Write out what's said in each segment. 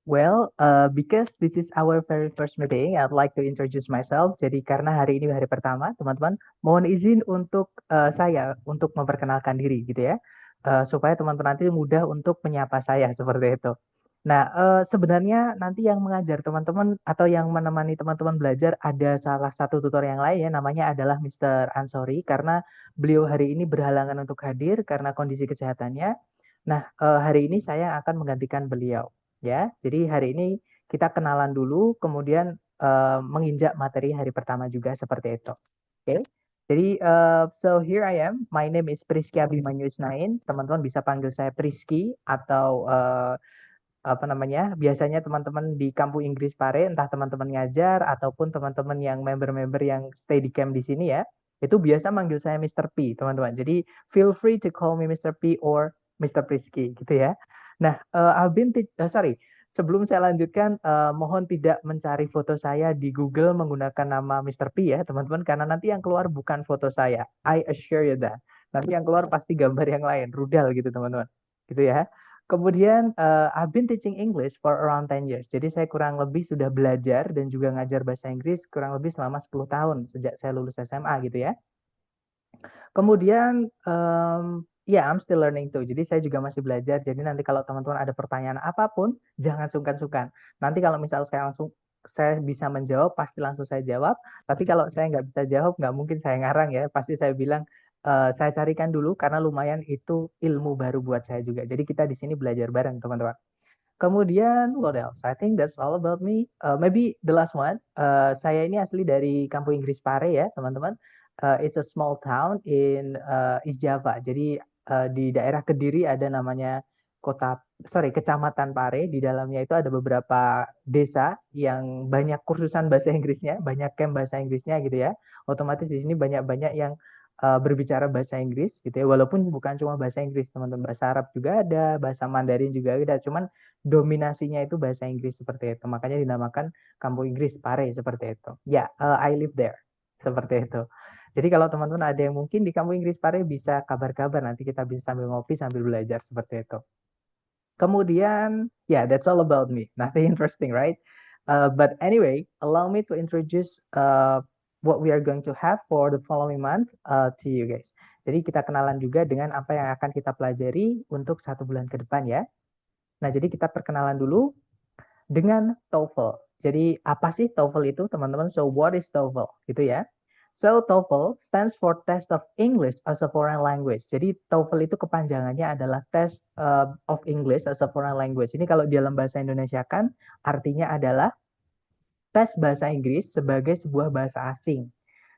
Because this is our very first meeting, I'd like to introduce myself. Jadi karena hari ini hari pertama, teman-teman, mohon izin untuk saya untuk memperkenalkan diri, gitu ya, supaya teman-teman nanti mudah untuk menyapa saya seperti itu. Nah, sebenarnya nanti yang mengajar teman-teman atau yang menemani teman-teman belajar ada salah satu tutor yang lain ya, namanya adalah Mr. Ansori, karena beliau hari ini berhalangan untuk hadir karena kondisi kesehatannya. Nah, hari ini saya akan menggantikan beliau. Ya, jadi hari ini kita kenalan dulu, kemudian menginjak materi hari pertama juga seperti itu. Oke, jadi so here I am. My name is Priski Abimanyu Isnain. Teman-teman bisa panggil saya Priski atau apa namanya? Biasanya teman-teman di Kampus Inggris Pare, entah teman-teman ngajar ataupun teman-teman yang member-member yang stay di camp di sini ya, itu biasa manggil saya Mr. P, teman-teman. Jadi feel free to call me Mr. P or Mr. Priski gitu ya. Nah, sorry, sebelum saya lanjutkan, mohon tidak mencari foto saya di Google menggunakan nama Mr. P ya, teman-teman, karena nanti yang keluar bukan foto saya. I assure you that. Nanti yang keluar pasti gambar yang lain, rudal gitu, teman-teman. Gitu ya. Kemudian, I've been teaching English for around 10 years. Jadi saya kurang lebih sudah belajar dan juga ngajar bahasa Inggris kurang lebih selama 10 tahun sejak saya lulus SMA gitu ya. Kemudian, ya I'm still learning too. Jadi saya juga masih belajar. Jadi nanti kalau teman-teman ada pertanyaan apapun, jangan sungkan-sungkan. Nanti kalau misal saya bisa menjawab, pasti langsung saya jawab. Tapi kalau saya nggak bisa jawab, nggak mungkin saya ngarang ya. Pasti saya bilang, saya carikan dulu karena lumayan itu ilmu baru buat saya juga. Jadi kita di sini belajar bareng teman-teman. Kemudian, what else? I think that's all about me. Maybe the last one. Saya ini asli dari Kampung Inggris Pare ya, teman-teman. It's a small town in East Java. Jadi di daerah Kediri ada namanya Kecamatan Pare. Di dalamnya itu ada beberapa desa yang banyak kursusan bahasa Inggrisnya, banyak camp bahasa Inggrisnya gitu ya. Otomatis di sini banyak-banyak yang berbicara bahasa Inggris gitu ya. Walaupun bukan cuma bahasa Inggris, teman-teman. Bahasa Arab juga ada, bahasa Mandarin juga ada. Cuman dominasinya itu bahasa Inggris seperti itu. Makanya dinamakan Kampung Inggris Pare seperti itu. Ya, I live there. Seperti itu. Jadi kalau teman-teman ada yang mungkin di Kampung Inggris Pare bisa kabar-kabar, nanti kita bisa sambil ngopi sambil belajar seperti itu. Kemudian, yeah, that's all about me. Nothing interesting, right? But anyway, allow me to introduce what we are going to have for the following month to you guys. Jadi kita kenalan juga dengan apa yang akan kita pelajari untuk 1 bulan ke depan ya. Nah, jadi kita perkenalan dulu dengan TOEFL. Jadi apa sih TOEFL itu, teman-teman? So what is TOEFL? Gitu ya. So TOEFL stands for Test of English as a Foreign Language. Jadi TOEFL itu kepanjangannya adalah Test of English as a Foreign Language. Ini kalau di dalam bahasa Indonesia kan artinya adalah tes bahasa Inggris sebagai sebuah bahasa asing.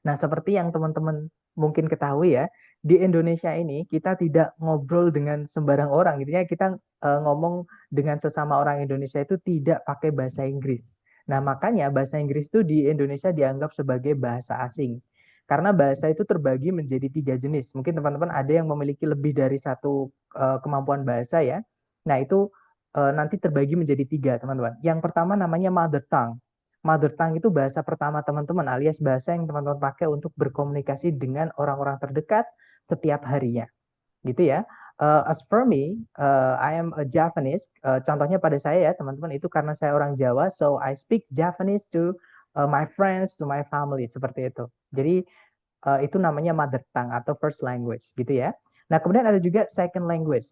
Nah, seperti yang teman-teman mungkin ketahui ya, di Indonesia ini kita tidak ngobrol dengan sembarang orang, gitu ya. Kita ngomong dengan sesama orang Indonesia itu tidak pakai bahasa Inggris. Nah, makanya bahasa Inggris itu di Indonesia dianggap sebagai bahasa asing. Karena bahasa itu terbagi menjadi 3 jenis. Mungkin teman-teman ada yang memiliki lebih dari satu kemampuan bahasa ya. Nah, itu nanti terbagi menjadi 3, teman-teman. Yang pertama namanya mother tongue. Mother tongue itu bahasa pertama teman-teman alias bahasa yang teman-teman pakai untuk berkomunikasi dengan orang-orang terdekat setiap harinya. Gitu ya. As for me, I am a Japanese. Contohnya pada saya ya, teman-teman, itu karena saya orang Jawa, so I speak Japanese to my friends, to my family, seperti itu. Jadi itu namanya mother tongue atau first language, gitu ya. Nah, kemudian ada juga second language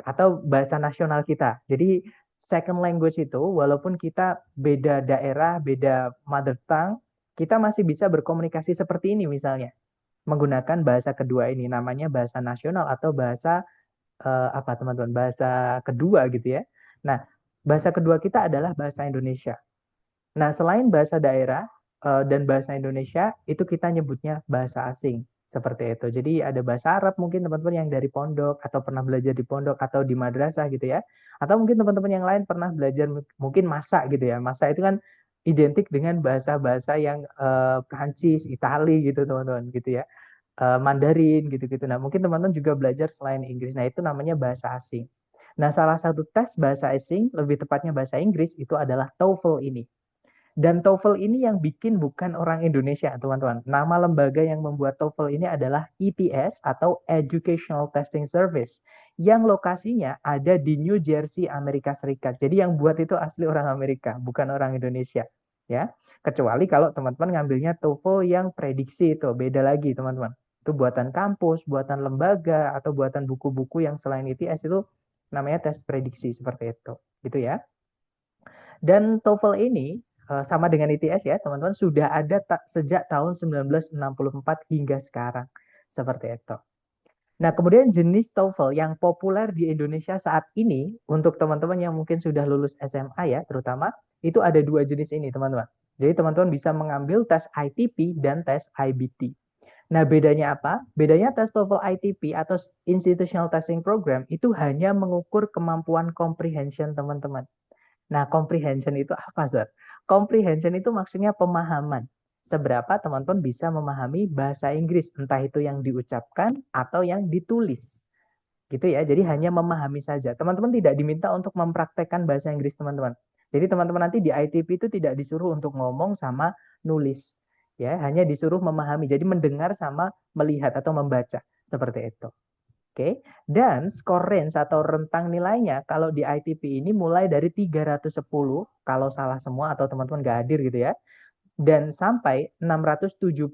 atau bahasa nasional kita. Jadi second language itu walaupun kita beda daerah, beda mother tongue, kita masih bisa berkomunikasi seperti ini misalnya. Menggunakan bahasa kedua ini namanya bahasa nasional atau bahasa apa teman-teman? Bahasa kedua gitu ya. Nah, bahasa kedua kita adalah bahasa Indonesia. Nah, selain bahasa daerah dan bahasa Indonesia, itu kita nyebutnya bahasa asing seperti itu. Jadi ada bahasa Arab mungkin teman-teman yang dari pondok atau pernah belajar di pondok atau di madrasah gitu ya. Atau mungkin teman-teman yang lain pernah belajar mungkin masak gitu ya. Masak itu kan identik dengan bahasa-bahasa yang Prancis, Itali gitu teman-teman gitu ya. Mandarin gitu-gitu. Nah, mungkin teman-teman juga belajar selain Inggris. Nah, itu namanya bahasa asing. Nah, salah satu tes bahasa asing, lebih tepatnya bahasa Inggris, itu adalah TOEFL ini. Dan TOEFL ini yang bikin bukan orang Indonesia, teman-teman. Nama lembaga yang membuat TOEFL ini adalah ETS atau Educational Testing Service, yang lokasinya ada di New Jersey, Amerika Serikat. Jadi yang buat itu asli orang Amerika, bukan orang Indonesia. Ya, kecuali kalau teman-teman ngambilnya TOEFL yang prediksi itu beda lagi teman-teman. Itu buatan kampus, buatan lembaga, atau buatan buku-buku yang selain ITS itu namanya tes prediksi seperti itu. Gitu ya. Dan TOEFL ini sama dengan ITS ya, teman-teman, sudah ada sejak tahun 1964 hingga sekarang. Seperti itu. Nah, kemudian jenis TOEFL yang populer di Indonesia saat ini, untuk teman-teman yang mungkin sudah lulus SMA ya, terutama, itu ada dua jenis ini, teman-teman. Jadi, teman-teman bisa mengambil tes ITP dan tes IBT. Nah, bedanya apa? Bedanya tes TOEFL ITP atau Institutional Testing Program itu hanya mengukur kemampuan comprehension teman-teman. Nah, comprehension itu apa, Sir? Comprehension itu maksudnya pemahaman. Seberapa teman-teman bisa memahami bahasa Inggris, entah itu yang diucapkan atau yang ditulis. Gitu ya, jadi hanya memahami saja. Teman-teman tidak diminta untuk mempraktekkan bahasa Inggris, teman-teman. Jadi teman-teman nanti di ITP itu tidak disuruh untuk ngomong sama nulis. Ya, hanya disuruh memahami. Jadi mendengar sama melihat atau membaca. Seperti itu. Oke, dan skor range atau rentang nilainya kalau di ITP ini mulai dari 310 kalau salah semua atau teman-teman nggak hadir gitu ya, dan sampai 677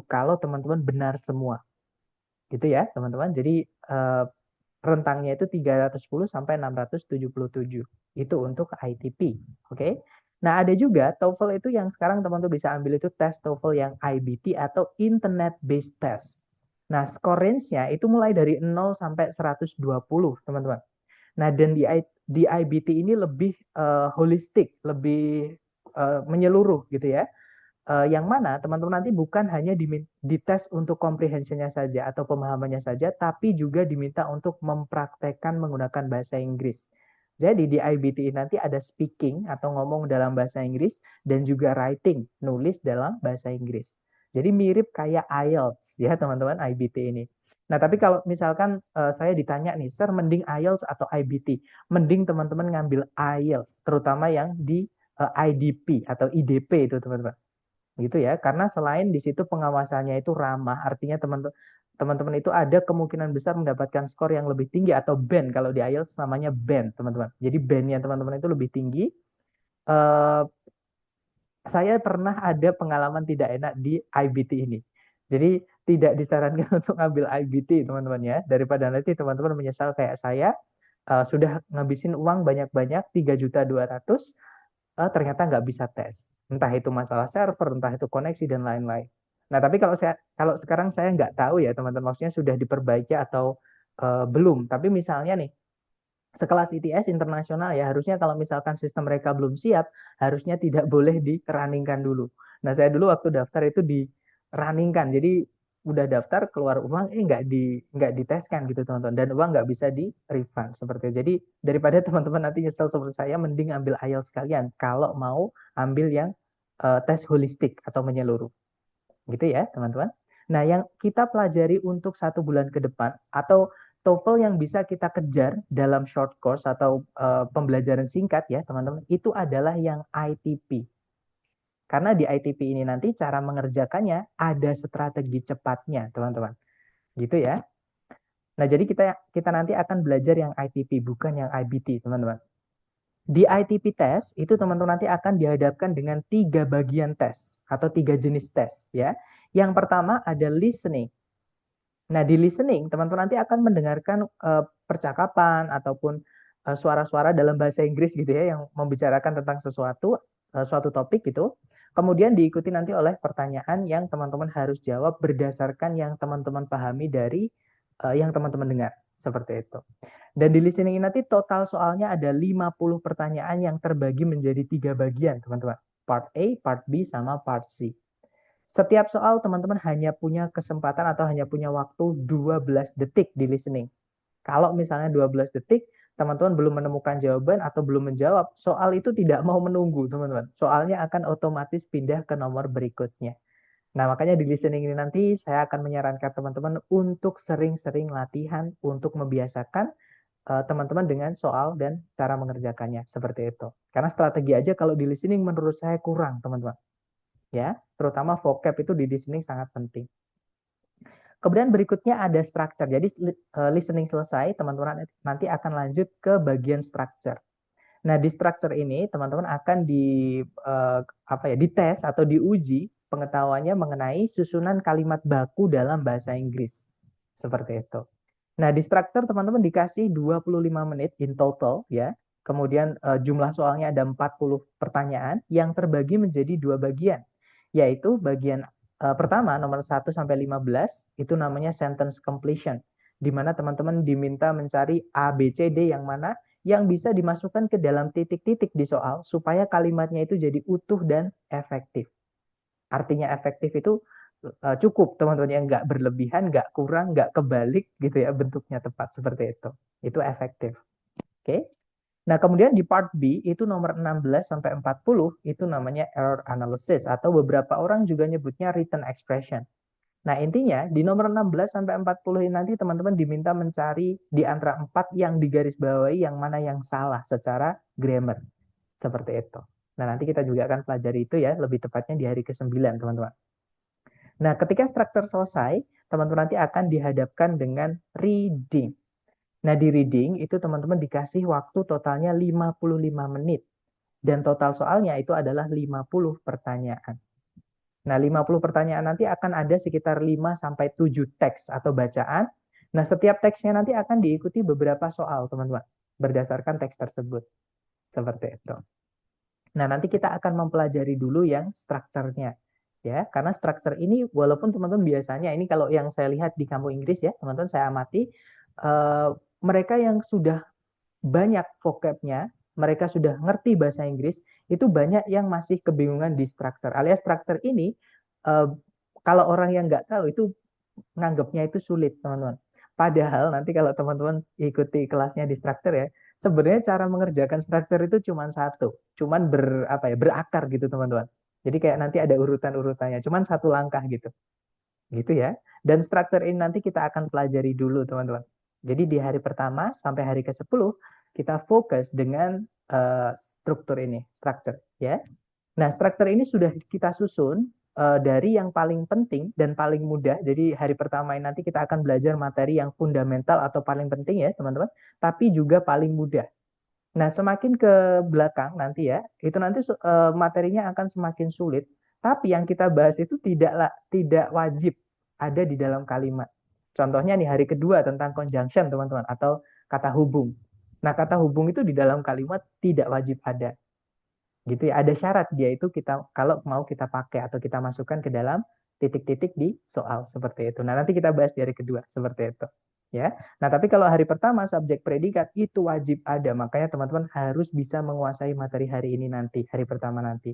kalau teman-teman benar semua. Gitu ya, teman-teman. Jadi rentangnya itu 310 sampai 677. Itu untuk ITP. Oke. Nah, ada juga TOEFL itu yang sekarang teman-teman bisa ambil itu tes TOEFL yang IBT atau Internet Based Test. Nah, skor range-nya itu mulai dari 0 sampai 120, teman-teman. Nah, dan di IBT ini lebih holistik, lebih menyeluruh gitu ya. Yang mana teman-teman nanti bukan hanya dites untuk comprehension-nya saja atau pemahamannya saja, tapi juga diminta untuk mempraktekkan menggunakan bahasa Inggris. Jadi di IBT nanti ada speaking atau ngomong dalam bahasa Inggris dan juga writing, nulis dalam bahasa Inggris. Jadi mirip kayak IELTS ya teman-teman IBT ini. Nah, tapi kalau misalkan saya ditanya nih, Sir, mending IELTS atau IBT? Mending teman-teman ngambil IELTS, terutama yang di IDP atau IDP itu teman-teman. Gitu ya, karena selain di situ pengawasannya itu ramah, artinya teman-teman itu ada kemungkinan besar mendapatkan skor yang lebih tinggi atau band. Kalau di IELTS namanya band, teman-teman. Jadi bandnya teman-teman itu lebih tinggi. Uh, saya pernah ada pengalaman tidak enak di IBT ini. Jadi tidak disarankan untuk ngambil IBT, teman-teman ya. Daripada nanti teman-teman menyesal kayak saya, sudah ngabisin uang banyak-banyak 3.200.000, ternyata nggak bisa tes. Entah itu masalah server, entah itu koneksi dan lain-lain. Nah, tapi kalau sekarang saya nggak tahu ya teman-teman, maksudnya sudah diperbaiki atau belum. Tapi misalnya nih, sekelas ITS internasional ya, harusnya kalau misalkan sistem mereka belum siap, harusnya tidak boleh di-runningkan dulu. Nah, saya dulu waktu daftar itu di-runningkan. Jadi udah daftar keluar uang nggak diteskan gitu teman-teman, dan uang nggak bisa di refund seperti itu. Jadi daripada teman-teman nanti nyesel seperti saya, mending ambil IELTS sekalian kalau mau ambil yang tes holistik atau menyeluruh gitu ya teman-teman. Nah, yang kita pelajari untuk 1 bulan ke depan atau TOEFL yang bisa kita kejar dalam short course atau pembelajaran singkat ya teman-teman, itu adalah yang ITP. Karena di ITP ini nanti cara mengerjakannya ada strategi cepatnya, teman-teman. Gitu ya. Nah, jadi kita nanti akan belajar yang ITP, bukan yang IBT, teman-teman. Di ITP test, itu teman-teman nanti akan dihadapkan dengan 3 bagian tes, atau 3 jenis tes. Ya. Yang pertama ada listening. Nah, di listening, teman-teman nanti akan mendengarkan percakapan ataupun suara-suara dalam bahasa Inggris gitu ya, yang membicarakan tentang suatu topik gitu. Kemudian diikuti nanti oleh pertanyaan yang teman-teman harus jawab berdasarkan yang teman-teman pahami dari yang teman-teman dengar. Seperti itu. Dan di listening ini nanti total soalnya ada 50 pertanyaan yang terbagi menjadi 3 bagian, teman-teman. Part A, Part B, sama Part C. Setiap soal teman-teman hanya punya kesempatan atau hanya punya waktu 12 detik di listening. Kalau misalnya 12 detik, teman-teman belum menemukan jawaban atau belum menjawab, soal itu tidak mau menunggu, teman-teman. Soalnya akan otomatis pindah ke nomor berikutnya. Nah, makanya di listening ini nanti saya akan menyarankan teman-teman untuk sering-sering latihan untuk membiasakan teman-teman dengan soal dan cara mengerjakannya seperti itu. Karena strategi aja kalau di listening menurut saya kurang, teman-teman. Ya, terutama vocab itu di listening sangat penting. Kemudian berikutnya ada structure. Jadi listening selesai, teman-teman nanti akan lanjut ke bagian structure. Nah, di structure ini teman-teman akan dites atau diuji pengetahuannya mengenai susunan kalimat baku dalam bahasa Inggris. Seperti itu. Nah, di structure teman-teman dikasih 25 menit in total ya. Kemudian jumlah soalnya ada 40 pertanyaan yang terbagi menjadi dua bagian. Yaitu bagian pertama nomor 1 sampai 15 itu namanya sentence completion, di mana teman-teman diminta mencari A, B, C, D yang mana yang bisa dimasukkan ke dalam titik-titik di soal supaya kalimatnya itu jadi utuh dan efektif. Artinya efektif itu cukup teman-teman, yang nggak berlebihan, nggak kurang, nggak kebalik gitu ya, bentuknya tepat seperti itu. Itu efektif. Oke. Nah, kemudian di part B itu nomor 16 sampai 40 itu namanya error analysis atau beberapa orang juga nyebutnya written expression. Nah, intinya di nomor 16 sampai 40 ini nanti teman-teman diminta mencari di antara 4 yang digarisbawahi yang mana yang salah secara grammar. Seperti itu. Nah, nanti kita juga akan pelajari itu ya, lebih tepatnya di hari ke-9, teman-teman. Nah, ketika struktur selesai, teman-teman nanti akan dihadapkan dengan reading. Nah, di reading itu teman-teman dikasih waktu totalnya 55 menit. Dan total soalnya itu adalah 50 pertanyaan. Nah, 50 pertanyaan nanti akan ada sekitar 5 sampai 7 teks atau bacaan. Nah, setiap teksnya nanti akan diikuti beberapa soal, teman-teman, berdasarkan teks tersebut. Seperti itu. Nah, nanti kita akan mempelajari dulu yang strukturnya. Ya, karena struktur ini walaupun teman-teman biasanya ini kalau yang saya lihat di kamu Inggris ya, teman-teman saya amati mereka yang sudah banyak vocabnya, mereka sudah ngerti bahasa Inggris, itu banyak yang masih kebingungan di struktur. Alias struktur ini kalau orang yang nggak tahu itu nganggapnya itu sulit, teman-teman. Padahal nanti kalau teman-teman ikuti kelasnya di struktur ya, sebenarnya cara mengerjakan struktur itu cuma satu, cuman berakar gitu, teman-teman. Jadi kayak nanti ada urutan-urutannya, cuman satu langkah gitu ya. Dan struktur ini nanti kita akan pelajari dulu, teman-teman. Jadi di hari pertama sampai hari ke-10 kita fokus dengan struktur ini, struktur ya. Nah, struktur ini sudah kita susun dari yang paling penting dan paling mudah. Jadi hari pertama ini nanti kita akan belajar materi yang fundamental atau paling penting ya, teman-teman, tapi juga paling mudah. Nah, semakin ke belakang nanti ya, itu nanti materinya akan semakin sulit. Tapi yang kita bahas itu tidak wajib ada di dalam kalimat. Contohnya nih hari kedua tentang conjunction, teman-teman, atau kata hubung. Nah, kata hubung itu di dalam kalimat tidak wajib ada. Gitu ya, ada syarat dia itu kita kalau mau kita pakai atau kita masukkan ke dalam titik-titik di soal seperti itu. Nah, nanti kita bahas di hari kedua seperti itu. Ya. Nah, tapi kalau hari pertama subjek predikat itu wajib ada. Makanya teman-teman harus bisa menguasai materi hari ini nanti, hari pertama nanti.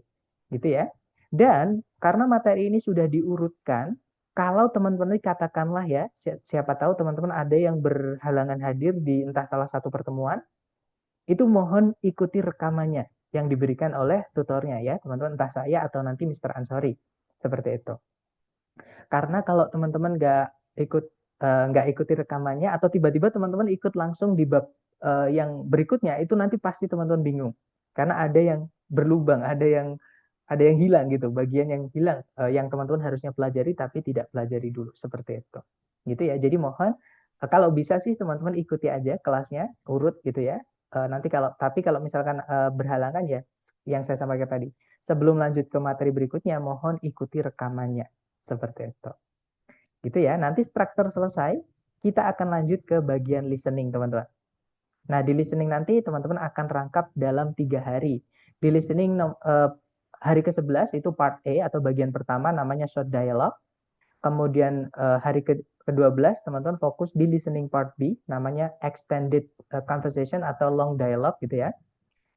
Gitu ya. Dan karena materi ini sudah diurutkan, kalau teman-teman katakanlah ya, siapa tahu teman-teman ada yang berhalangan hadir di entah salah satu pertemuan, itu mohon ikuti rekamannya yang diberikan oleh tutornya ya, teman-teman, entah saya atau nanti Mr. Ansori. Seperti itu. Karena kalau teman-teman nggak ikuti rekamannya atau tiba-tiba teman-teman ikut langsung di bab yang berikutnya, itu nanti pasti teman-teman bingung. Karena ada yang berlubang, ada yang hilang gitu, bagian yang hilang yang teman-teman harusnya pelajari tapi tidak pelajari dulu seperti itu. Gitu ya. Jadi mohon kalau bisa sih teman-teman ikuti aja kelasnya urut gitu ya. Nanti kalau misalkan berhalangan ya yang saya sampaikan tadi. Sebelum lanjut ke materi berikutnya, mohon ikuti rekamannya seperti itu. Gitu ya. Nanti struktur selesai, kita akan lanjut ke bagian listening, teman-teman. Nah, di listening nanti teman-teman akan rangkap dalam 3 hari. Di listening hari ke-11 itu part A atau bagian pertama namanya short dialogue. Kemudian hari ke-12 teman-teman fokus di listening part B namanya extended conversation atau long dialogue gitu ya.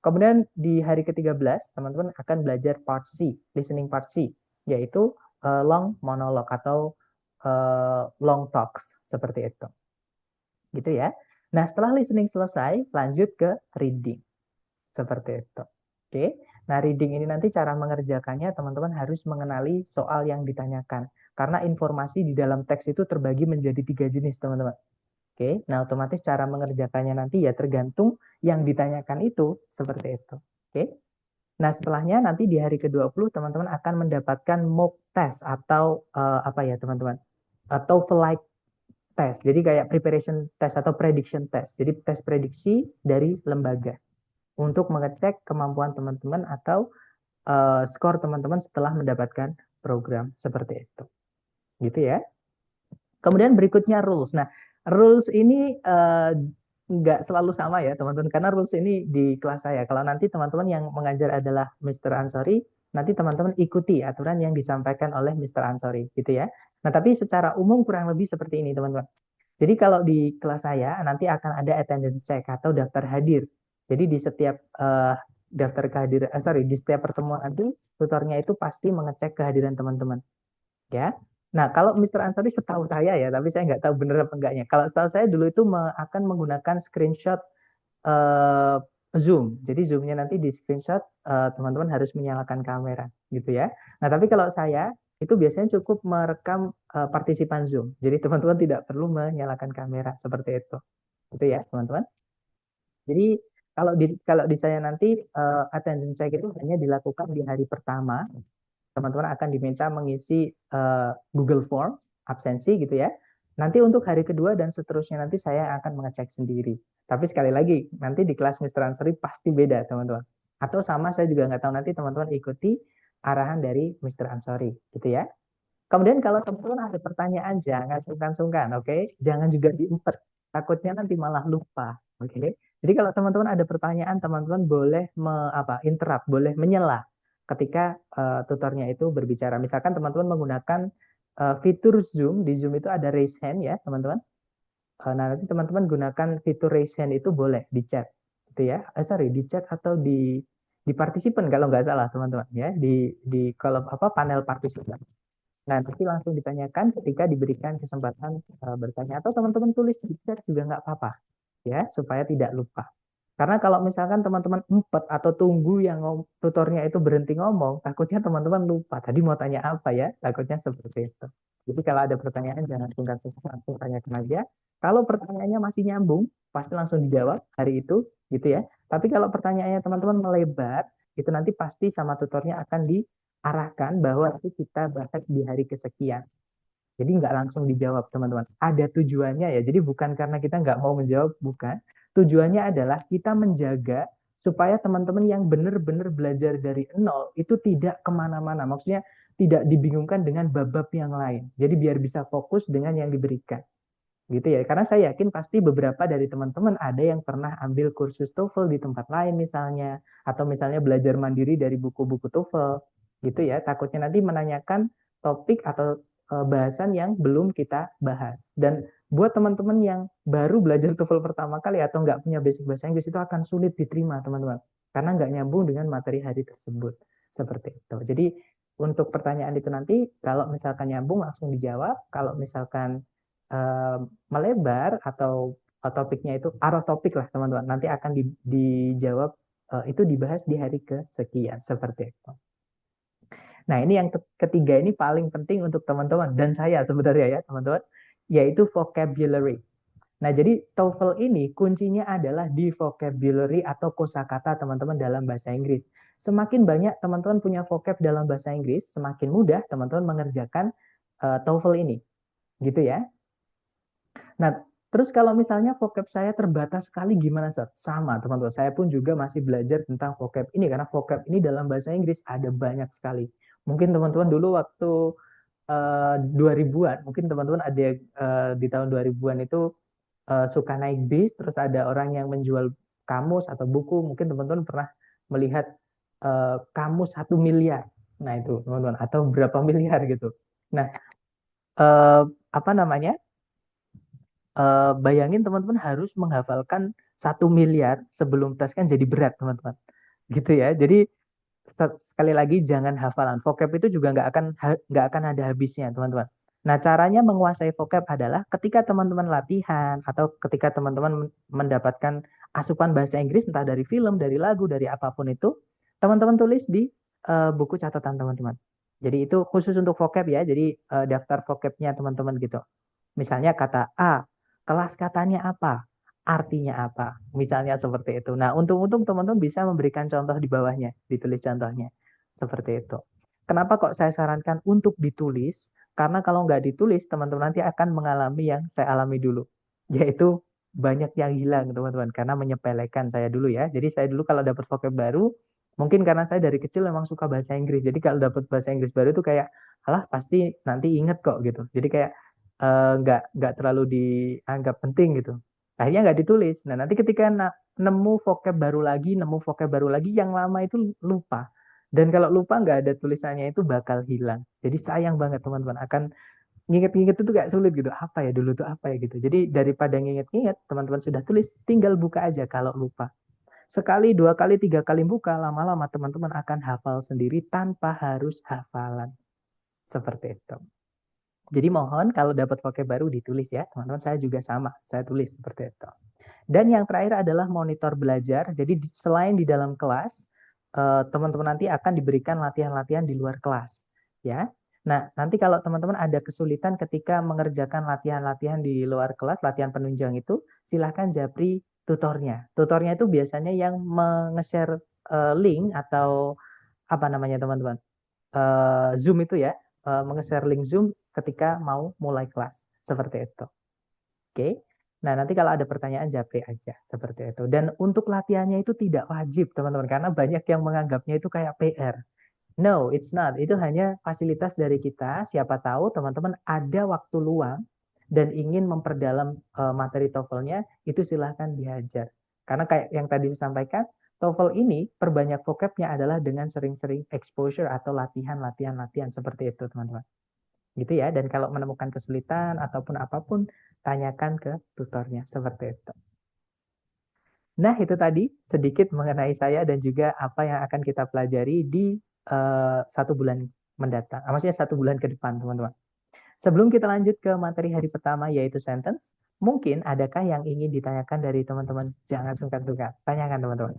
Kemudian di hari ke-13 teman-teman akan belajar part C, listening part C, yaitu long monologue atau long talks seperti itu. Gitu ya. Nah, setelah listening selesai, lanjut ke reading. Seperti itu. Oke. Nah, reading ini nanti cara mengerjakannya teman-teman harus mengenali soal yang ditanyakan. Karena informasi di dalam teks itu terbagi menjadi 3 jenis, teman-teman. Oke. Nah, otomatis cara mengerjakannya nanti ya tergantung yang ditanyakan itu seperti itu. Oke. Nah, setelahnya nanti di hari ke-20 teman-teman akan mendapatkan mock test atau apa ya, teman-teman? TOEFL-like test. Jadi kayak preparation test atau prediction test. Jadi tes prediksi dari lembaga untuk mengecek kemampuan teman-teman atau skor teman-teman setelah mendapatkan program seperti itu. Gitu ya. Kemudian berikutnya rules. Nah, rules ini nggak selalu sama ya teman-teman, karena rules ini di kelas saya. Kalau nanti teman-teman yang mengajar adalah Mr. Ansori, nanti teman-teman ikuti aturan yang disampaikan oleh Mr. Ansori, gitu ya. Nah, tapi secara umum kurang lebih seperti ini teman-teman. Jadi kalau di kelas saya nanti akan ada attendance check atau daftar hadir. Jadi di setiap daftar kehadiran, di setiap pertemuan nanti tutornya itu pasti mengecek kehadiran teman-teman, ya. Nah, kalau Mr. Ansari setahu saya ya, tapi saya nggak tahu benar apa enggaknya. Kalau setahu saya dulu itu akan menggunakan screenshot eh, Zoom. Jadi Zoom-nya nanti di screenshot, teman-teman harus menyalakan kamera, gitu ya. Nah, tapi kalau saya itu biasanya cukup merekam partisipan Zoom. Jadi teman-teman tidak perlu menyalakan kamera seperti itu. Gitu ya, teman-teman. Jadi kalau di saya nanti attendance check itu hanya dilakukan di hari pertama. Teman-teman akan diminta mengisi Google Form absensi gitu ya. Nanti untuk hari kedua dan seterusnya nanti saya akan mengecek sendiri. Tapi sekali lagi nanti di kelas Mr. Ansori pasti beda teman-teman. Atau sama saya juga nggak tahu, nanti teman-teman ikuti arahan dari Mr. Ansori gitu ya. Kemudian kalau teman-teman ada pertanyaan jangan sungkan-sungkan, oke? Jangan juga diumpet. Takutnya nanti malah lupa, oke? Jadi kalau teman-teman ada pertanyaan, teman-teman boleh interrupt, boleh menyela ketika tutornya itu berbicara. Misalkan teman-teman menggunakan fitur Zoom, di Zoom itu ada raise hand ya, teman-teman. Nah, nanti teman-teman gunakan fitur raise hand itu boleh di chat, gitu ya. Di chat atau di partisipan kalau nggak salah, teman-teman ya, di kolom panel partisipan. Nah, nanti langsung ditanyakan ketika diberikan kesempatan bertanya, atau teman-teman tulis di chat juga nggak apa-apa, ya, supaya tidak lupa. Karena kalau misalkan teman-teman empet atau tunggu yang tutornya itu berhenti ngomong, takutnya teman-teman lupa. Tadi mau tanya apa ya? Takutnya seperti itu. Jadi kalau ada pertanyaan jangan sungkan-sungkan, langsung tanyakan aja. Kalau pertanyaannya masih nyambung, pasti langsung dijawab hari itu, gitu ya. Tapi kalau pertanyaannya teman-teman melebar, itu nanti pasti sama tutornya akan diarahkan bahwa nanti kita bahas di hari kesekian. Jadi nggak langsung dijawab, teman-teman. Ada tujuannya ya. Jadi bukan karena kita nggak mau menjawab, bukan. Tujuannya adalah kita menjaga supaya teman-teman yang benar-benar belajar dari nol itu tidak kemana-mana. Maksudnya tidak dibingungkan dengan bab-bab yang lain. Jadi biar bisa fokus dengan yang diberikan. Gitu ya. Karena saya yakin pasti beberapa dari teman-teman ada yang pernah ambil kursus TOEFL di tempat lain misalnya. Atau misalnya belajar mandiri dari buku-buku TOEFL. Gitu ya. Takutnya nanti menanyakan topik atau bahasan yang belum kita bahas. Dan buat teman-teman yang baru belajar TOEFL pertama kali atau nggak punya basic bahasa Inggris itu akan sulit diterima teman-teman. Karena nggak nyambung dengan materi hari tersebut. Seperti itu. Jadi untuk pertanyaan itu nanti kalau misalkan nyambung langsung dijawab. Kalau misalkan melebar atau topiknya itu arah topik lah teman-teman. Nanti akan dijawab itu dibahas di hari kesekian seperti itu. Nah, ini yang ketiga ini paling penting untuk teman-teman dan saya sebenarnya ya, teman-teman, yaitu vocabulary. Nah, jadi TOEFL ini kuncinya adalah di vocabulary atau kosakata teman-teman dalam bahasa Inggris. Semakin banyak teman-teman punya vocab dalam bahasa Inggris, semakin mudah teman-teman mengerjakan TOEFL ini. Gitu ya. Nah, terus kalau misalnya vocab saya terbatas sekali gimana, Sir? Sama, teman-teman. Saya pun juga masih belajar tentang vocab ini karena vocab ini dalam bahasa Inggris ada banyak sekali. Mungkin teman-teman dulu waktu 2000-an, mungkin teman-teman ada di tahun 2000-an itu suka naik bis, terus ada orang yang menjual kamus atau buku, mungkin teman-teman pernah melihat kamus 1 miliar. Nah, itu teman-teman, atau berapa miliar gitu. Nah, apa namanya? Bayangin teman-teman harus menghafalkan 1 miliar sebelum tes, kan jadi berat teman-teman, gitu ya. Jadi sekali lagi jangan hafalan, vocab itu juga nggak akan ada habisnya teman-teman. Nah, caranya menguasai vocab adalah ketika teman-teman latihan atau ketika teman-teman mendapatkan asupan bahasa Inggris entah dari film, dari lagu, dari apapun itu, teman-teman tulis di buku catatan teman-teman. Jadi itu khusus untuk vocab ya. Jadi daftar vocabnya teman-teman gitu. Misalnya kata A, kelas katanya apa? Artinya apa? Misalnya seperti itu. Nah, untung-untung teman-teman bisa memberikan contoh di bawahnya, ditulis contohnya. Seperti itu. Kenapa kok saya sarankan untuk ditulis? Karena kalau nggak ditulis, teman-teman nanti akan mengalami yang saya alami dulu, yaitu banyak yang hilang, teman-teman, karena menyepelekan saya dulu ya. Jadi saya dulu kalau dapat vocab baru, mungkin karena saya dari kecil memang suka bahasa Inggris. Jadi kalau dapat bahasa Inggris baru itu kayak, alah pasti nanti inget kok gitu. Jadi kayak nggak terlalu dianggap penting gitu. Akhirnya nggak ditulis. Nah nanti ketika nemu vocab baru lagi, yang lama itu lupa. Dan kalau lupa nggak ada tulisannya itu bakal hilang. Jadi sayang banget teman-teman. Akan nginget-nginget itu kayak sulit gitu. Apa ya dulu tuh apa ya gitu. Jadi daripada nginget-nginget, teman-teman sudah tulis, tinggal buka aja kalau lupa. Sekali, dua kali, tiga kali buka, lama-lama teman-teman akan hafal sendiri tanpa harus hafalan. Seperti itu. Jadi mohon kalau dapat vocab baru ditulis ya. Teman-teman saya juga sama, saya tulis seperti itu. Dan yang terakhir adalah monitor belajar. Jadi selain di dalam kelas, teman-teman nanti akan diberikan latihan-latihan di luar kelas, ya. Nah, nanti kalau teman-teman ada kesulitan ketika mengerjakan latihan-latihan di luar kelas, latihan penunjang itu, silahkan japri tutornya. Tutornya itu biasanya yang meng-share link atau apa namanya teman-teman? Zoom itu ya, meng-share link Zoom ketika mau mulai kelas. Seperti itu. Oke. Nah, nanti kalau ada pertanyaan japri aja seperti itu. Dan untuk latihannya itu tidak wajib, teman-teman, karena banyak yang menganggapnya itu kayak PR. No, it's not. Itu hanya fasilitas dari kita. Siapa tahu teman-teman ada waktu luang dan ingin memperdalam materi TOEFL-nya, itu silahkan diajar. Karena kayak yang tadi saya sampaikan, TOEFL ini perbanyak vocab-nya adalah dengan sering-sering exposure atau latihan seperti itu, teman-teman. Gitu ya. Dan kalau menemukan kesulitan ataupun apapun, tanyakan ke tutornya seperti itu. Nah, itu tadi sedikit mengenai saya dan juga apa yang akan kita pelajari di 1 bulan mendatang. Maksudnya 1 bulan ke depan, teman-teman. Sebelum kita lanjut ke materi hari pertama, yaitu sentence, mungkin adakah yang ingin ditanyakan dari teman-teman? Jangan sungkan-sungkan. Tanyakan, teman-teman.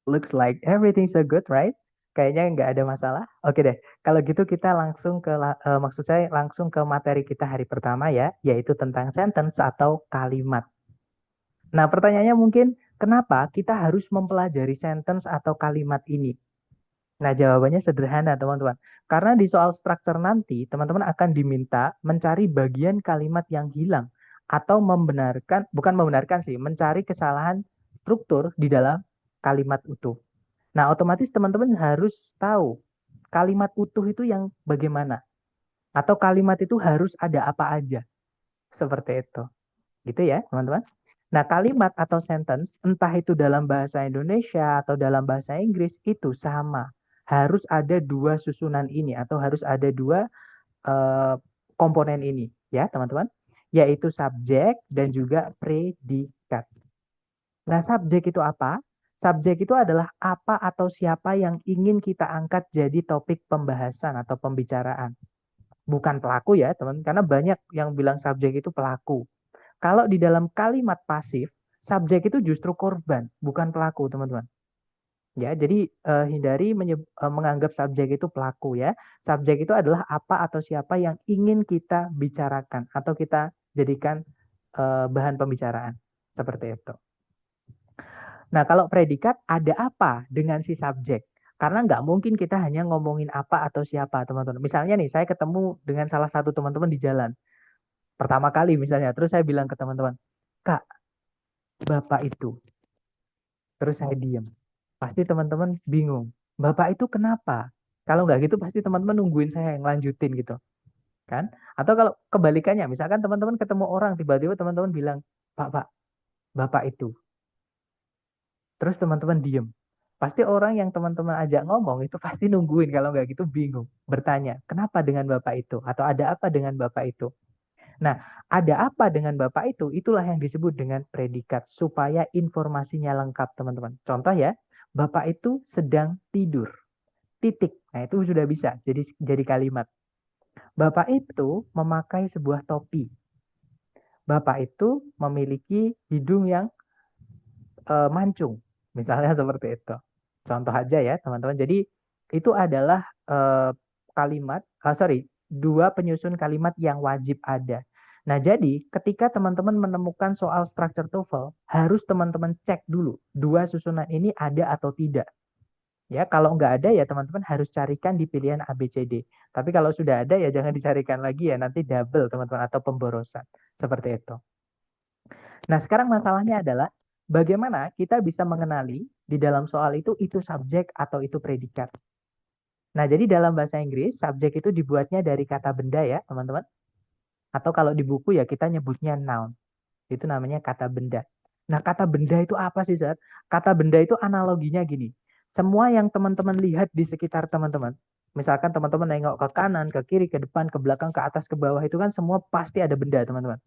Looks like everything so good, right? Kayaknya nggak ada masalah. Oke deh, kalau gitu kita langsung ke, maksud saya langsung ke materi kita hari pertama ya, yaitu tentang sentence atau kalimat. Nah, pertanyaannya mungkin, kenapa kita harus mempelajari sentence atau kalimat ini? Nah, jawabannya sederhana, teman-teman. Karena di soal structure nanti, teman-teman akan diminta mencari bagian kalimat yang hilang atau membenarkan, bukan membenarkan sih, mencari kesalahan struktur di dalam kalimat utuh. Nah, otomatis teman-teman harus tahu kalimat utuh itu yang bagaimana. Atau kalimat itu harus ada apa aja. Seperti itu. Gitu ya, teman-teman. Nah, kalimat atau sentence, entah itu dalam bahasa Indonesia atau dalam bahasa Inggris, itu sama. Harus ada dua susunan ini atau harus ada dua eh, komponen ini. Ya, teman-teman. Yaitu subjek dan juga predikat. Nah, subjek itu apa? Subjek itu adalah apa atau siapa yang ingin kita angkat jadi topik pembahasan atau pembicaraan. Bukan pelaku ya, teman. Karena banyak yang bilang subjek itu pelaku. Kalau di dalam kalimat pasif, subjek itu justru korban, bukan pelaku, teman-teman. Ya, jadi hindari menganggap subjek itu pelaku ya. Subjek itu adalah apa atau siapa yang ingin kita bicarakan atau kita jadikan bahan pembicaraan. Seperti itu. Nah, kalau predikat ada apa dengan si subjek? Karena nggak mungkin kita hanya ngomongin apa atau siapa, teman-teman. Misalnya nih, saya ketemu dengan salah satu teman-teman di jalan. Pertama kali misalnya, terus saya bilang ke teman-teman, Kak, Bapak itu. Terus saya diam. Pasti teman-teman bingung. Bapak itu kenapa? Kalau nggak gitu pasti teman-teman nungguin saya yang lanjutin gitu. Kan? Atau kalau kebalikannya, misalkan teman-teman ketemu orang, tiba-tiba teman-teman bilang, Pak, Bapak itu. Terus teman-teman diem. Pasti orang yang teman-teman ajak ngomong itu pasti nungguin. Kalau nggak gitu bingung. Bertanya, kenapa dengan Bapak itu? Atau ada apa dengan Bapak itu? Nah, ada apa dengan Bapak itu? Itulah yang disebut dengan predikat. Supaya informasinya lengkap, teman-teman. Contoh ya, Bapak itu sedang tidur. Titik. Nah, itu sudah bisa jadi kalimat. Bapak itu memakai sebuah topi. Bapak itu memiliki hidung yang mancung. Misalnya seperti itu. Contoh aja ya, teman-teman. Jadi itu adalah kalimat, sorry, dua penyusun kalimat yang wajib ada. Nah, jadi ketika teman-teman menemukan soal structure TOEFL, harus teman-teman cek dulu dua susunan ini ada atau tidak. Ya, kalau nggak ada ya teman-teman harus carikan di pilihan A, B, C, D. Tapi kalau sudah ada ya jangan dicarikan lagi ya, nanti double teman-teman atau pemborosan. Seperti itu. Nah, sekarang masalahnya adalah bagaimana kita bisa mengenali di dalam soal itu subjek atau itu predikat. Nah, jadi dalam bahasa Inggris, subjek itu dibuatnya dari kata benda ya, teman-teman. Atau kalau di buku ya kita nyebutnya noun. Itu namanya kata benda. Nah, kata benda itu apa sih, Sir? Kata benda itu analoginya gini. Semua yang teman-teman lihat di sekitar teman-teman, misalkan teman-teman nengok ke kanan, ke kiri, ke depan, ke belakang, ke atas, ke bawah, itu kan semua pasti ada benda, teman-teman.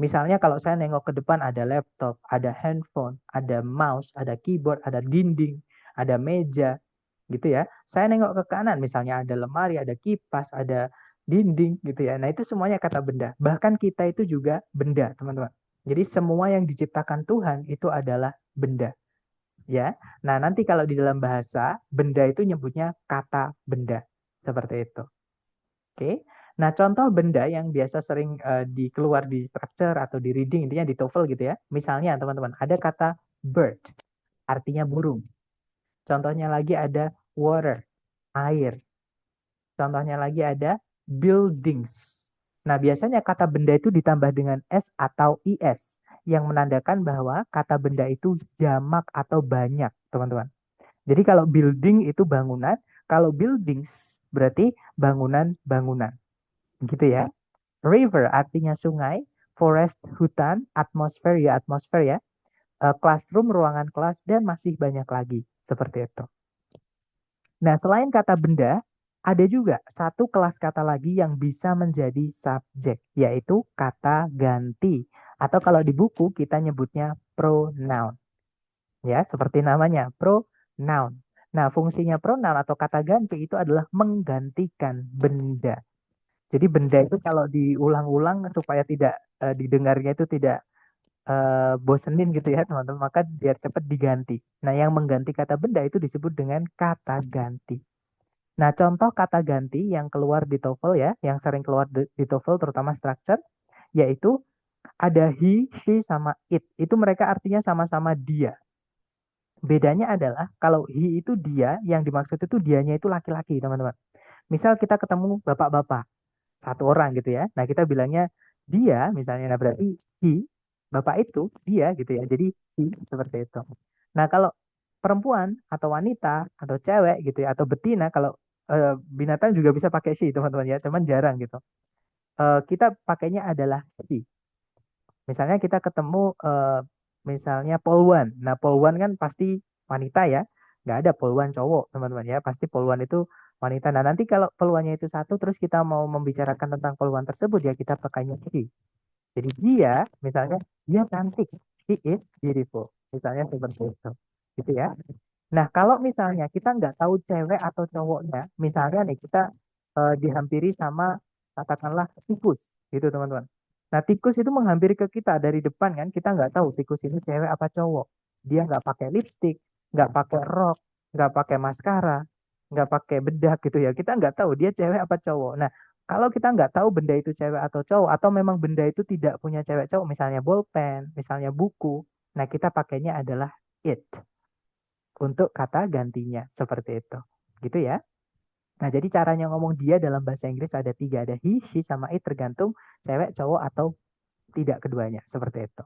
Misalnya kalau saya nengok ke depan ada laptop, ada handphone, ada mouse, ada keyboard, ada dinding, ada meja, gitu ya. Saya nengok ke kanan, misalnya ada lemari, ada kipas, ada dinding, gitu ya. Nah, itu semuanya kata benda. Bahkan kita itu juga benda, teman-teman. Jadi semua yang diciptakan Tuhan itu adalah benda, ya. Nah, nanti kalau di dalam bahasa, benda itu nyebutnya kata benda. Seperti itu. Oke. Nah, contoh benda yang biasa sering dikeluar di structure atau di reading, intinya di TOEFL gitu ya. Misalnya, teman-teman, ada kata bird, artinya burung. Contohnya lagi ada water, air. Contohnya lagi ada buildings. Nah, biasanya kata benda itu ditambah dengan S atau IS yang menandakan bahwa kata benda itu jamak atau banyak, teman-teman. Jadi kalau building itu bangunan, kalau buildings berarti bangunan-bangunan. Gitu ya. River artinya sungai, forest hutan, atmosfer ya atmosfer ya, classroom ruangan kelas dan masih banyak lagi seperti itu. Nah, selain kata benda, ada juga satu kelas kata lagi yang bisa menjadi subjek, yaitu kata ganti. Atau kalau di buku kita nyebutnya pronoun. Ya, seperti namanya, pronoun. Nah, fungsinya pronoun atau kata ganti itu adalah menggantikan benda. Jadi benda itu kalau diulang-ulang supaya tidak didengarnya itu tidak bosenin gitu ya teman-teman, maka biar cepat diganti. Nah, yang mengganti kata benda itu disebut dengan kata ganti. Nah, contoh kata ganti yang keluar di TOEFL ya, yang sering keluar di TOEFL terutama structure, yaitu ada he, she, sama it. Itu mereka artinya sama-sama dia. Bedanya adalah kalau he itu dia, yang dimaksud itu dianya itu laki-laki, teman-teman. Misal kita ketemu bapak-bapak, satu orang gitu ya. Nah, kita bilangnya dia misalnya, nah berarti he, bapak itu dia gitu ya. Jadi he seperti itu. Nah, kalau perempuan atau wanita atau cewek gitu ya atau betina, kalau binatang juga bisa pakai she teman-teman ya, cuman jarang gitu. Kita pakainya adalah she. Misalnya kita ketemu misalnya polwan. Nah, polwan kan pasti wanita ya. Nggak ada polwan cowok, teman-teman ya. Pasti polwan itu wanita. Nah, nanti kalau polwannya itu satu, terus kita mau membicarakan tentang polwan tersebut, ya kita pakainya she. Jadi dia, misalnya, dia cantik. She is beautiful. Misalnya seperti itu. Gitu ya. Nah, kalau misalnya kita nggak tahu cewek atau cowoknya, misalnya nih kita dihampiri sama katakanlah tikus, gitu teman-teman. Nah, tikus itu menghampiri ke kita dari depan kan, kita nggak tahu tikus ini cewek apa cowok. Dia nggak pakai lipstick, nggak pakai rok, nggak pakai maskara, nggak pakai bedak gitu ya. Kita nggak tahu dia cewek apa cowok. Nah, kalau kita nggak tahu benda itu cewek atau cowok, atau memang benda itu tidak punya cewek cowok, misalnya bolpen, misalnya buku, nah kita pakainya adalah it untuk kata gantinya seperti itu gitu ya. Nah, jadi caranya ngomong dia dalam bahasa Inggris ada tiga, ada he, she, sama it, tergantung cewek cowok atau tidak keduanya seperti itu.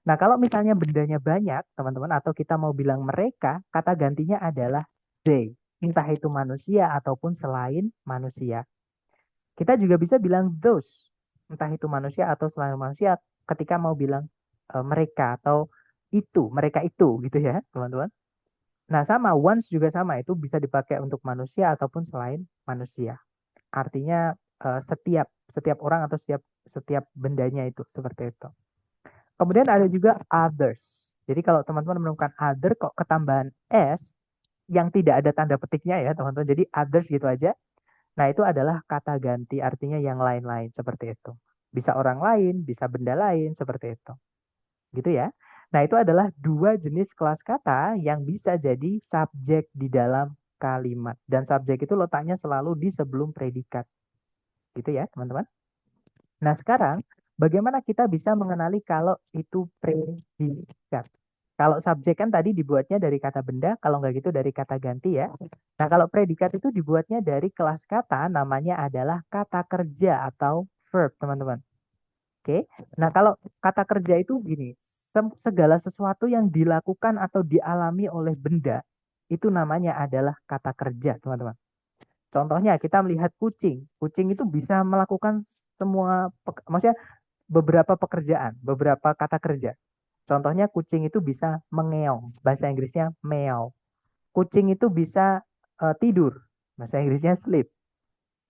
Nah, kalau misalnya bendanya banyak teman-teman, atau kita mau bilang mereka, kata gantinya adalah they, entah itu manusia ataupun selain manusia. Kita juga bisa bilang those, entah itu manusia atau selain manusia, ketika mau bilang mereka atau itu, mereka itu gitu ya teman-teman. Nah, sama once juga sama, itu bisa dipakai untuk manusia ataupun selain manusia. Artinya setiap setiap orang atau setiap setiap bendanya itu seperti itu. Kemudian ada juga others. Jadi kalau teman-teman menemukan other kok ketambahan s yang tidak ada tanda petiknya ya, teman-teman. Jadi others gitu aja. Nah, itu adalah kata ganti, artinya yang lain-lain seperti itu. Bisa orang lain, bisa benda lain seperti itu. Gitu ya. Nah, itu adalah dua jenis kelas kata yang bisa jadi subjek di dalam kalimat. Dan subjek itu letaknya selalu di sebelum predikat. Gitu ya, teman-teman. Nah, sekarang bagaimana kita bisa mengenali kalau itu predikat? Kalau subjek kan tadi dibuatnya dari kata benda, kalau nggak gitu dari kata ganti ya. Nah, kalau predikat itu dibuatnya dari kelas kata, namanya adalah kata kerja atau verb, teman-teman. Oke. Nah, kalau kata kerja itu gini, segala sesuatu yang dilakukan atau dialami oleh benda, itu namanya adalah kata kerja, teman-teman. Contohnya, kita melihat kucing. Kucing itu bisa melakukan semua, maksudnya beberapa pekerjaan, beberapa kata kerja. Contohnya kucing itu bisa mengeong, bahasa Inggrisnya meow. Kucing itu bisa tidur, bahasa Inggrisnya sleep.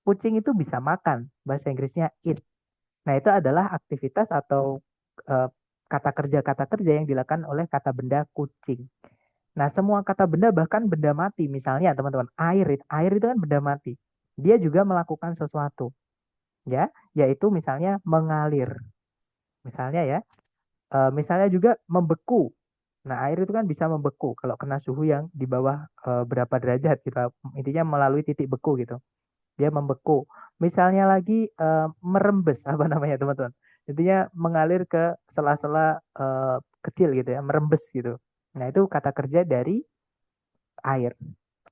Kucing itu bisa makan, bahasa Inggrisnya eat. Nah, itu adalah aktivitas atau eh, kata kerja yang dilakukan oleh kata benda kucing. Nah, semua kata benda bahkan benda mati, misalnya teman-teman, air itu kan benda mati. Dia juga melakukan sesuatu, ya, yaitu misalnya mengalir. Misalnya ya, misalnya juga membeku. Nah, air itu kan bisa membeku kalau kena suhu yang di bawah berapa derajat gitu. Intinya melalui titik beku gitu. Dia membeku. Misalnya lagi merembes apa namanya teman-teman? Intinya mengalir ke sela-sela kecil gitu ya, merembes gitu. Nah, itu kata kerja dari air.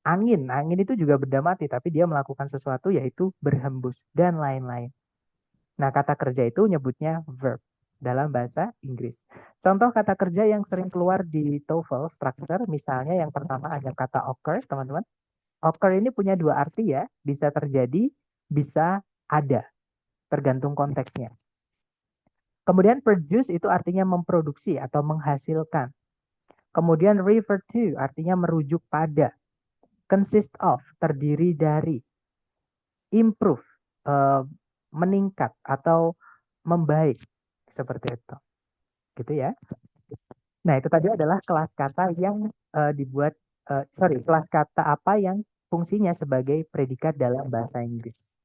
Angin itu juga benda mati tapi dia melakukan sesuatu yaitu berhembus dan lain-lain. Nah, kata kerja itu nyebutnya verb dalam bahasa Inggris. Contoh kata kerja yang sering keluar di TOEFL structure, misalnya yang pertama ada kata occur, teman-teman. Occur ini punya dua arti ya, bisa terjadi, bisa ada, tergantung konteksnya. Kemudian produce itu artinya memproduksi atau menghasilkan. Kemudian refer to artinya merujuk pada. Consist of terdiri dari. Improve eh, meningkat atau membaik seperti itu. Gitu ya. Nah, itu tadi adalah kelas kata yang dibuat kelas kata apa yang fungsinya sebagai predikat dalam bahasa Inggris.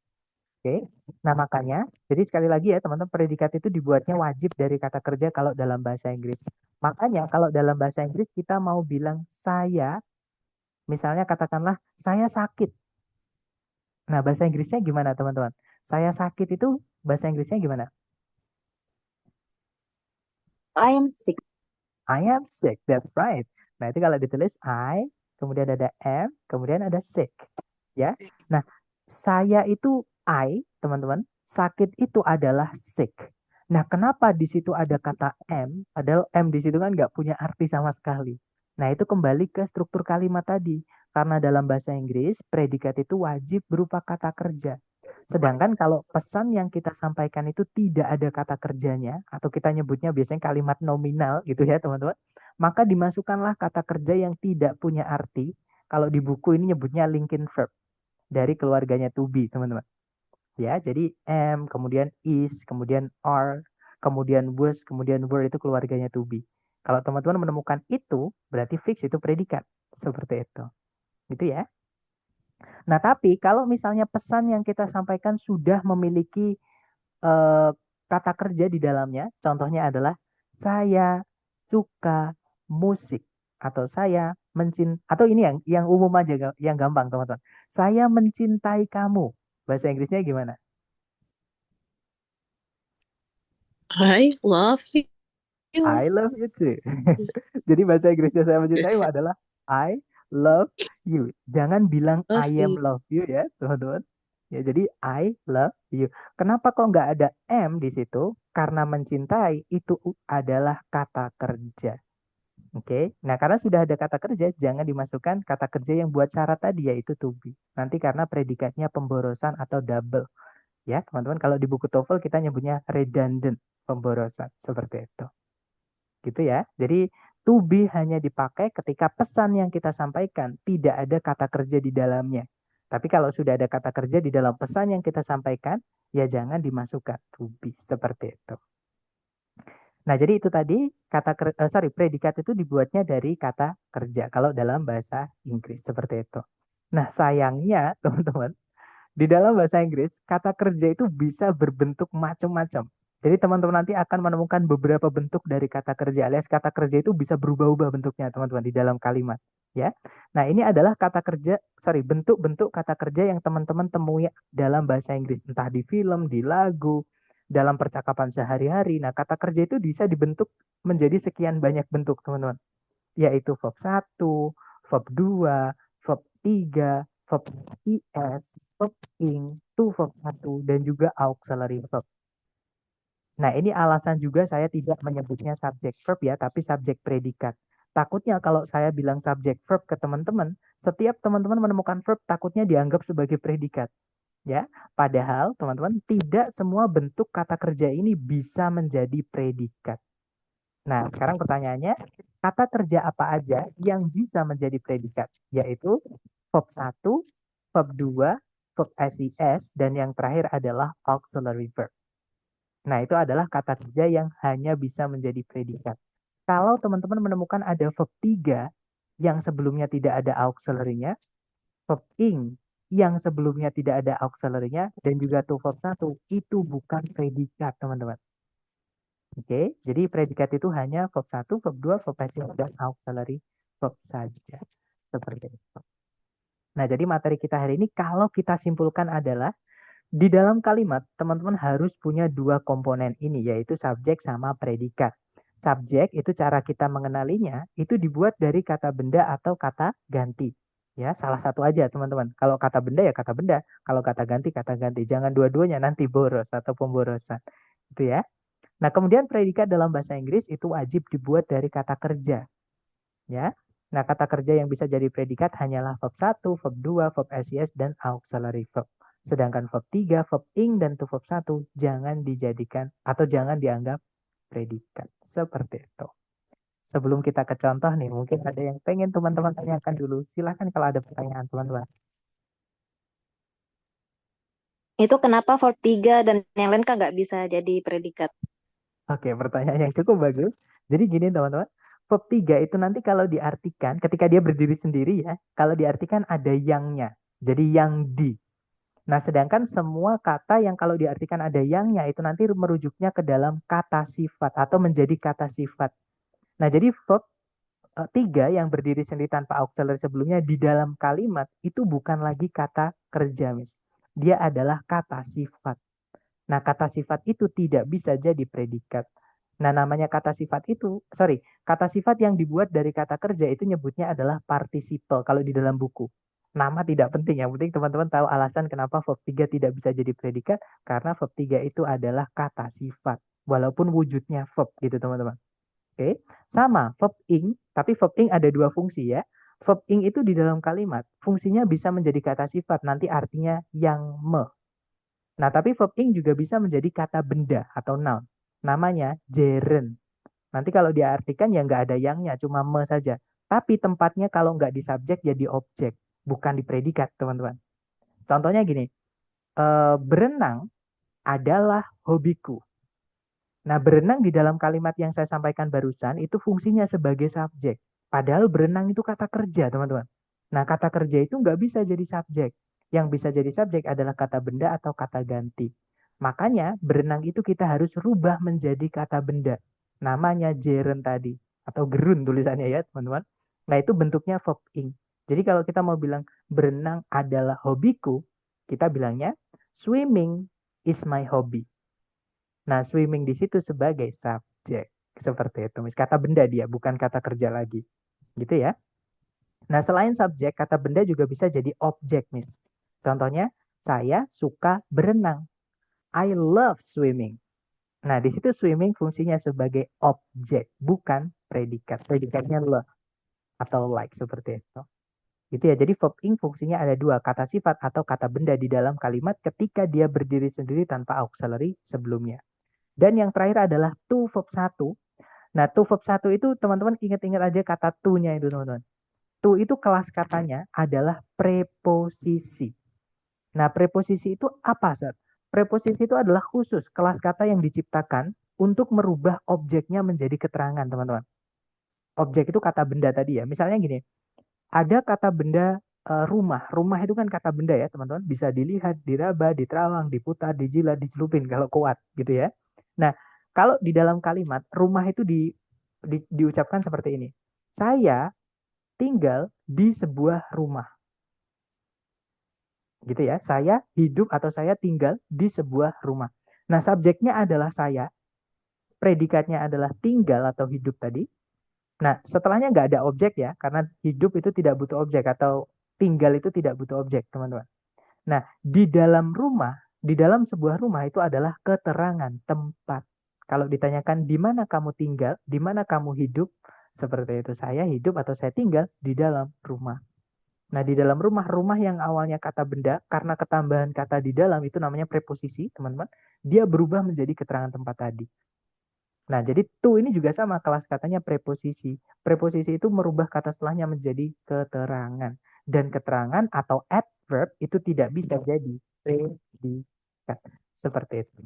Oke. Nah, makanya, jadi sekali lagi ya teman-teman, predikat itu dibuatnya wajib dari kata kerja kalau dalam bahasa Inggris. Makanya kalau dalam bahasa Inggris kita mau bilang saya, misalnya katakanlah saya sakit. Nah, bahasa Inggrisnya gimana teman-teman? Saya sakit itu bahasa Inggrisnya gimana? I am sick. I am sick, that's right. Nah, itu kalau ditulis I, kemudian ada am, kemudian ada sick. Ya. Nah, saya itu I, teman-teman. Sakit itu adalah sick. Nah, kenapa di situ ada kata am? Padahal am di situ kan nggak punya arti sama sekali. Nah, itu kembali ke struktur kalimat tadi. Karena dalam bahasa Inggris, predikat itu wajib berupa kata kerja. Sedangkan kalau pesan yang kita sampaikan itu tidak ada kata kerjanya, atau kita nyebutnya biasanya kalimat nominal gitu ya teman-teman, maka dimasukkanlah kata kerja yang tidak punya arti. Kalau di buku ini nyebutnya linking verb dari keluarganya to be, teman-teman. Ya, jadi am, kemudian is, kemudian are, kemudian was, kemudian were itu keluarganya to be. Kalau teman-teman menemukan itu, berarti fix itu predikat. Seperti itu. Gitu ya. Nah, tapi kalau misalnya pesan yang kita sampaikan sudah memiliki eh, kata kerja di dalamnya, contohnya adalah saya suka musik atau saya atau ini yang umum aja yang gampang teman-teman. Saya mencintai kamu. Bahasa Inggrisnya gimana? I love you. I love you too. Jadi bahasa Inggrisnya saya mencintai adalah I love you. Jangan bilang Love I am you. love you ya, teman-teman. Ya, jadi I love you. Kenapa kok nggak ada am di situ? Karena mencintai itu adalah kata kerja. Oke. Nah, karena sudah ada kata kerja, jangan dimasukkan kata kerja yang buat syarat tadi yaitu to be. Nanti karena predikatnya pemborosan atau double. Ya, teman-teman, kalau di buku TOEFL kita nyebutnya redundant, pemborosan. Seperti itu. Gitu ya. Jadi to be hanya dipakai ketika pesan yang kita sampaikan tidak ada kata kerja di dalamnya. Tapi kalau sudah ada kata kerja di dalam pesan yang kita sampaikan, ya jangan dimasukkan to be seperti itu. Nah, jadi itu tadi predikat itu dibuatnya dari kata kerja kalau dalam bahasa Inggris seperti itu. Nah, sayangnya teman-teman, di dalam bahasa Inggris, kata kerja itu bisa berbentuk macam-macam. Jadi teman-teman nanti akan menemukan beberapa bentuk dari kata kerja, alias kata kerja itu bisa berubah-ubah bentuknya teman-teman di dalam kalimat. Ya, nah ini adalah bentuk-bentuk kata kerja yang teman-teman temui dalam bahasa Inggris, entah di film, di lagu, dalam percakapan sehari-hari. Nah, kata kerja itu bisa dibentuk menjadi sekian banyak bentuk, teman-teman. Yaitu verb 1, verb 2, verb 3, verb is, verb ing, to verb 1, dan juga auxiliary verb. Nah, ini alasan juga saya tidak menyebutnya subject verb ya, tapi subject predikat. Takutnya kalau saya bilang subject verb ke teman-teman, setiap teman-teman menemukan verb takutnya dianggap sebagai predikat. Ya, padahal teman-teman tidak semua bentuk kata kerja ini bisa menjadi predikat. Nah, sekarang pertanyaannya, kata kerja apa aja yang bisa menjadi predikat? Yaitu verb 1, verb 2, verb SIS, dan yang terakhir adalah auxiliary verb. Nah, itu adalah kata kerja yang hanya bisa menjadi predikat. Kalau teman-teman menemukan ada verb 3 yang sebelumnya tidak ada auxiliary-nya, verb ing yang sebelumnya tidak ada auxiliary-nya, dan juga to verb 1, itu bukan predikat, teman-teman. Oke, jadi predikat itu hanya verb 1, verb 2, verb passive, dan auxiliary verb saja. Seperti itu. Nah, jadi materi kita hari ini kalau kita simpulkan adalah di dalam kalimat, teman-teman harus punya dua komponen ini, yaitu subjek sama predikat. Subjek itu cara kita mengenalinya, itu dibuat dari kata benda atau kata ganti. Ya, salah satu aja teman-teman. Kalau kata benda ya kata benda, kalau kata ganti kata ganti. Jangan dua-duanya nanti boros atau pemborosan. Itu ya. Nah, kemudian predikat dalam bahasa Inggris itu wajib dibuat dari kata kerja. Ya. Nah, kata kerja yang bisa jadi predikat hanyalah verb 1, verb 2, verb SIS, dan auxiliary verb. Sedangkan verb 3, verb ing, dan to verb 1 jangan dijadikan atau jangan dianggap predikat. Seperti itu. Sebelum kita ke contoh nih, mungkin ada yang pengen teman-teman tanyakan dulu. Silahkan kalau ada pertanyaan teman-teman. Itu kenapa verb 3 dan yang lain kan nggak bisa jadi predikat? Oke, pertanyaan yang cukup bagus. Jadi gini teman-teman, verb 3 itu nanti kalau diartikan, ketika dia berdiri sendiri ya, kalau diartikan ada yangnya. Jadi yang di. Nah, sedangkan semua kata yang kalau diartikan ada yangnya itu nanti merujuknya ke dalam kata sifat atau menjadi kata sifat. Nah, jadi verb 3 yang berdiri sendiri tanpa auxiliary sebelumnya di dalam kalimat itu bukan lagi kata kerja, Miss. Dia adalah kata sifat. Nah, kata sifat itu tidak bisa jadi predikat. Nah, namanya kata sifat itu, kata sifat yang dibuat dari kata kerja itu nyebutnya adalah participle kalau di dalam buku. Nama tidak penting, yang penting teman-teman tahu alasan kenapa verb 3 tidak bisa jadi predikat, karena verb 3 itu adalah kata sifat, walaupun wujudnya verb gitu teman-teman. Oke, sama verb ing, tapi verb ing ada dua fungsi ya. Verb ing itu di dalam kalimat, fungsinya bisa menjadi kata sifat, nanti artinya yang me. Nah, tapi verb ing juga bisa menjadi kata benda atau noun. Namanya jeren. Nanti kalau diartikan ya nggak ada yangnya, cuma me saja. Tapi tempatnya kalau nggak di subjek jadi objek, bukan di predikat, teman-teman. Contohnya gini, berenang adalah hobiku. Nah, berenang di dalam kalimat yang saya sampaikan barusan itu fungsinya sebagai subjek. Padahal berenang itu kata kerja, teman-teman. Nah, kata kerja itu nggak bisa jadi subjek. Yang bisa jadi subjek adalah kata benda atau kata ganti. Makanya berenang itu kita harus rubah menjadi kata benda. Namanya jeren tadi. Atau gerun tulisannya ya, teman-teman. Nah, itu bentuknya verb ing. Jadi kalau kita mau bilang berenang adalah hobiku, kita bilangnya swimming is my hobby. Nah, swimming di situ sebagai subjek. Seperti itu. Kata benda dia, bukan kata kerja lagi. Gitu ya. Nah, selain subjek, kata benda juga bisa jadi objek, Miss. Contohnya, saya suka berenang. I love swimming. Nah, di situ swimming fungsinya sebagai objek, bukan predikat. Predikatnya love atau like, seperti itu. Gitu ya. Jadi verb ing fungsinya ada dua, kata sifat atau kata benda di dalam kalimat ketika dia berdiri sendiri tanpa auxiliary sebelumnya. Dan yang terakhir adalah to verb 1. Nah, to verb 1 itu teman-teman ingat-ingat aja kata to-nya itu, teman-teman. To itu kelas katanya adalah preposisi. Nah, preposisi itu apa, Sir? Preposisi itu adalah khusus kelas kata yang diciptakan untuk merubah objeknya menjadi keterangan, teman-teman. Objek itu kata benda tadi ya. Misalnya gini, ada kata benda rumah. Rumah itu kan kata benda ya, teman-teman. Bisa dilihat, diraba, diterawang, diputar, dijilat, dicelupin kalau kuat gitu ya. Nah, kalau di dalam kalimat rumah itu diucapkan seperti ini. Saya tinggal di sebuah rumah. Gitu ya. Saya hidup atau saya tinggal di sebuah rumah. Nah, subjeknya adalah saya, predikatnya adalah tinggal atau hidup tadi. Nah, setelahnya nggak ada objek ya, karena hidup itu tidak butuh objek atau tinggal itu tidak butuh objek, teman-teman. Nah, di dalam sebuah rumah itu adalah keterangan tempat. Kalau ditanyakan di mana kamu tinggal, di mana kamu hidup, seperti itu. Saya hidup atau saya tinggal di dalam rumah. Nah, di dalam rumah, rumah yang awalnya kata benda, karena ketambahan kata di dalam itu namanya preposisi, teman-teman. Dia berubah menjadi keterangan tempat tadi. Nah, jadi to ini juga sama kelas katanya preposisi. Preposisi itu merubah kata setelahnya menjadi keterangan. Dan keterangan atau adverb itu tidak bisa jadi predikat. Seperti itu.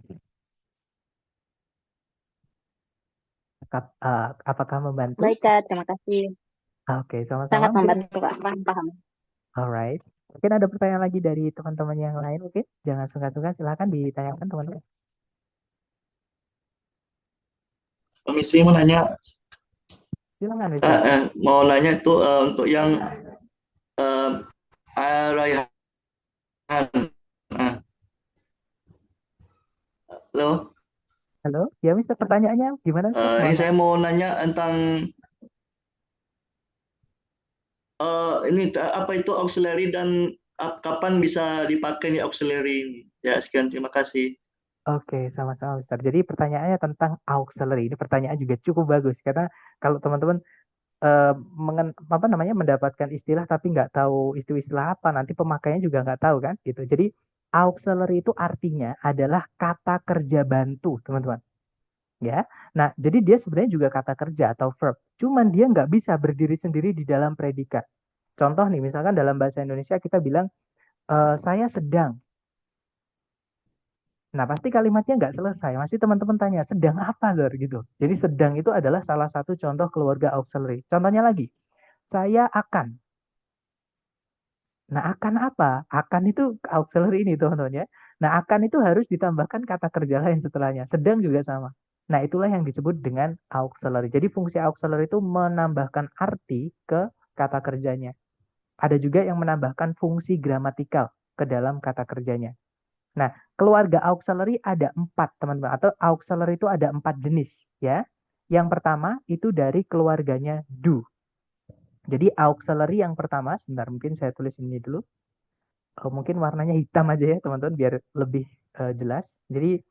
Apakah membantu? Baik, Kak. Terima kasih. Oke, sama-sama. Sangat Mungkin, membantu, Kak. Paham, paham. alright. Mungkin ada pertanyaan lagi dari teman-teman yang lain. Oke, jangan sungkan-sungkan. Silahkan ditanyakan, teman-teman. Komisi mau nanya, Silakan, Mister. mau nanya itu untuk yang Raihan. Halo, Halo, ya Mister, pertanyaannya gimana, Mister? ini saya mau nanya tentang ini apa itu auxiliary dan kapan bisa dipakai nih auxiliary ini? Ya, sekian, terima kasih. Oke, sama-sama, Mister. Jadi pertanyaannya tentang auxiliary. Ini pertanyaan juga cukup bagus karena kalau teman-teman apa namanya mendapatkan istilah tapi nggak tahu itu istilah apa, nanti pemakainya juga nggak tahu kan, gitu. Jadi auxiliary itu artinya adalah kata kerja bantu, teman-teman. Ya, nah jadi dia sebenarnya juga kata kerja atau verb. Cuman dia nggak bisa berdiri sendiri di dalam predikat. Contoh nih, misalkan dalam bahasa Indonesia kita bilang saya sedang. Nah, pasti kalimatnya nggak selesai. Masih teman-teman tanya, sedang apa, Zor? Gitu. Jadi sedang itu adalah salah satu contoh keluarga auxiliary. Contohnya lagi, saya akan. Nah, akan apa? Akan itu auxiliary ini, teman-teman ya. Nah, akan itu harus ditambahkan kata kerja lain setelahnya. Sedang juga sama. Nah, itulah yang disebut dengan auxiliary. Jadi fungsi auxiliary itu menambahkan arti ke kata kerjanya. Ada juga yang menambahkan fungsi gramatikal ke dalam kata kerjanya. Nah, keluarga auxiliary ada 4, teman-teman. Atau auxiliary itu ada 4 jenis, ya. Yang pertama itu dari keluarganya do. Jadi auxiliary yang pertama, sebentar mungkin saya tulis ini dulu. Mungkin warnanya hitam aja ya, teman-teman, biar lebih jelas. Jadi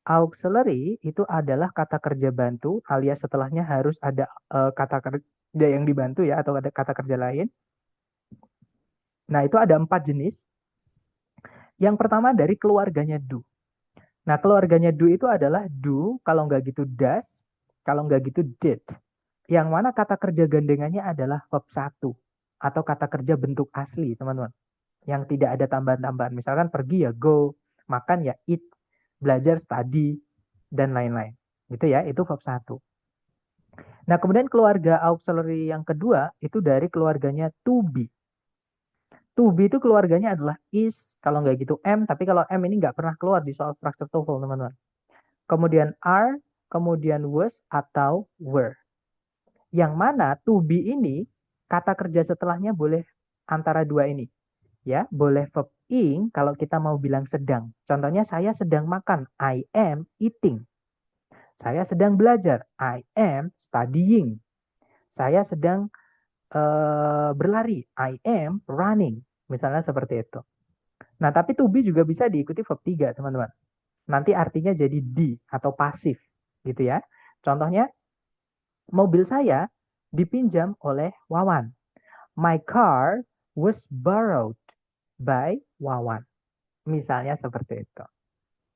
auxiliary itu adalah kata kerja bantu, alias setelahnya harus ada kata kerja yang dibantu ya, atau ada kata kerja lain. Nah, itu ada 4 jenis. Yang pertama dari keluarganya do. Nah, keluarganya do itu adalah do, kalau nggak gitu does, kalau nggak gitu did. Yang mana kata kerja gandengannya adalah verb 1 atau kata kerja bentuk asli, teman-teman. Yang tidak ada tambahan-tambahan. Misalkan pergi ya go, makan ya eat, belajar study, dan lain-lain. Gitu ya, itu verb 1. Nah, kemudian keluarga auxiliary yang kedua itu dari keluarganya to be. To be itu keluarganya adalah is, kalau nggak gitu am, tapi kalau am ini nggak pernah keluar di soal structure TOEFL, teman-teman. Kemudian are, kemudian was atau were. Yang mana to be ini kata kerja setelahnya boleh antara dua ini. Ya, boleh verb ing kalau kita mau bilang sedang. Contohnya saya sedang makan, I am eating. Saya sedang belajar, I am studying. Saya sedang berlari, I am running. Misalnya seperti itu. Nah, tapi to be juga bisa diikuti verb 3, teman-teman. Nanti artinya jadi di atau pasif gitu ya. Contohnya, mobil saya dipinjam oleh Wawan. My car was borrowed by Wawan. Misalnya seperti itu.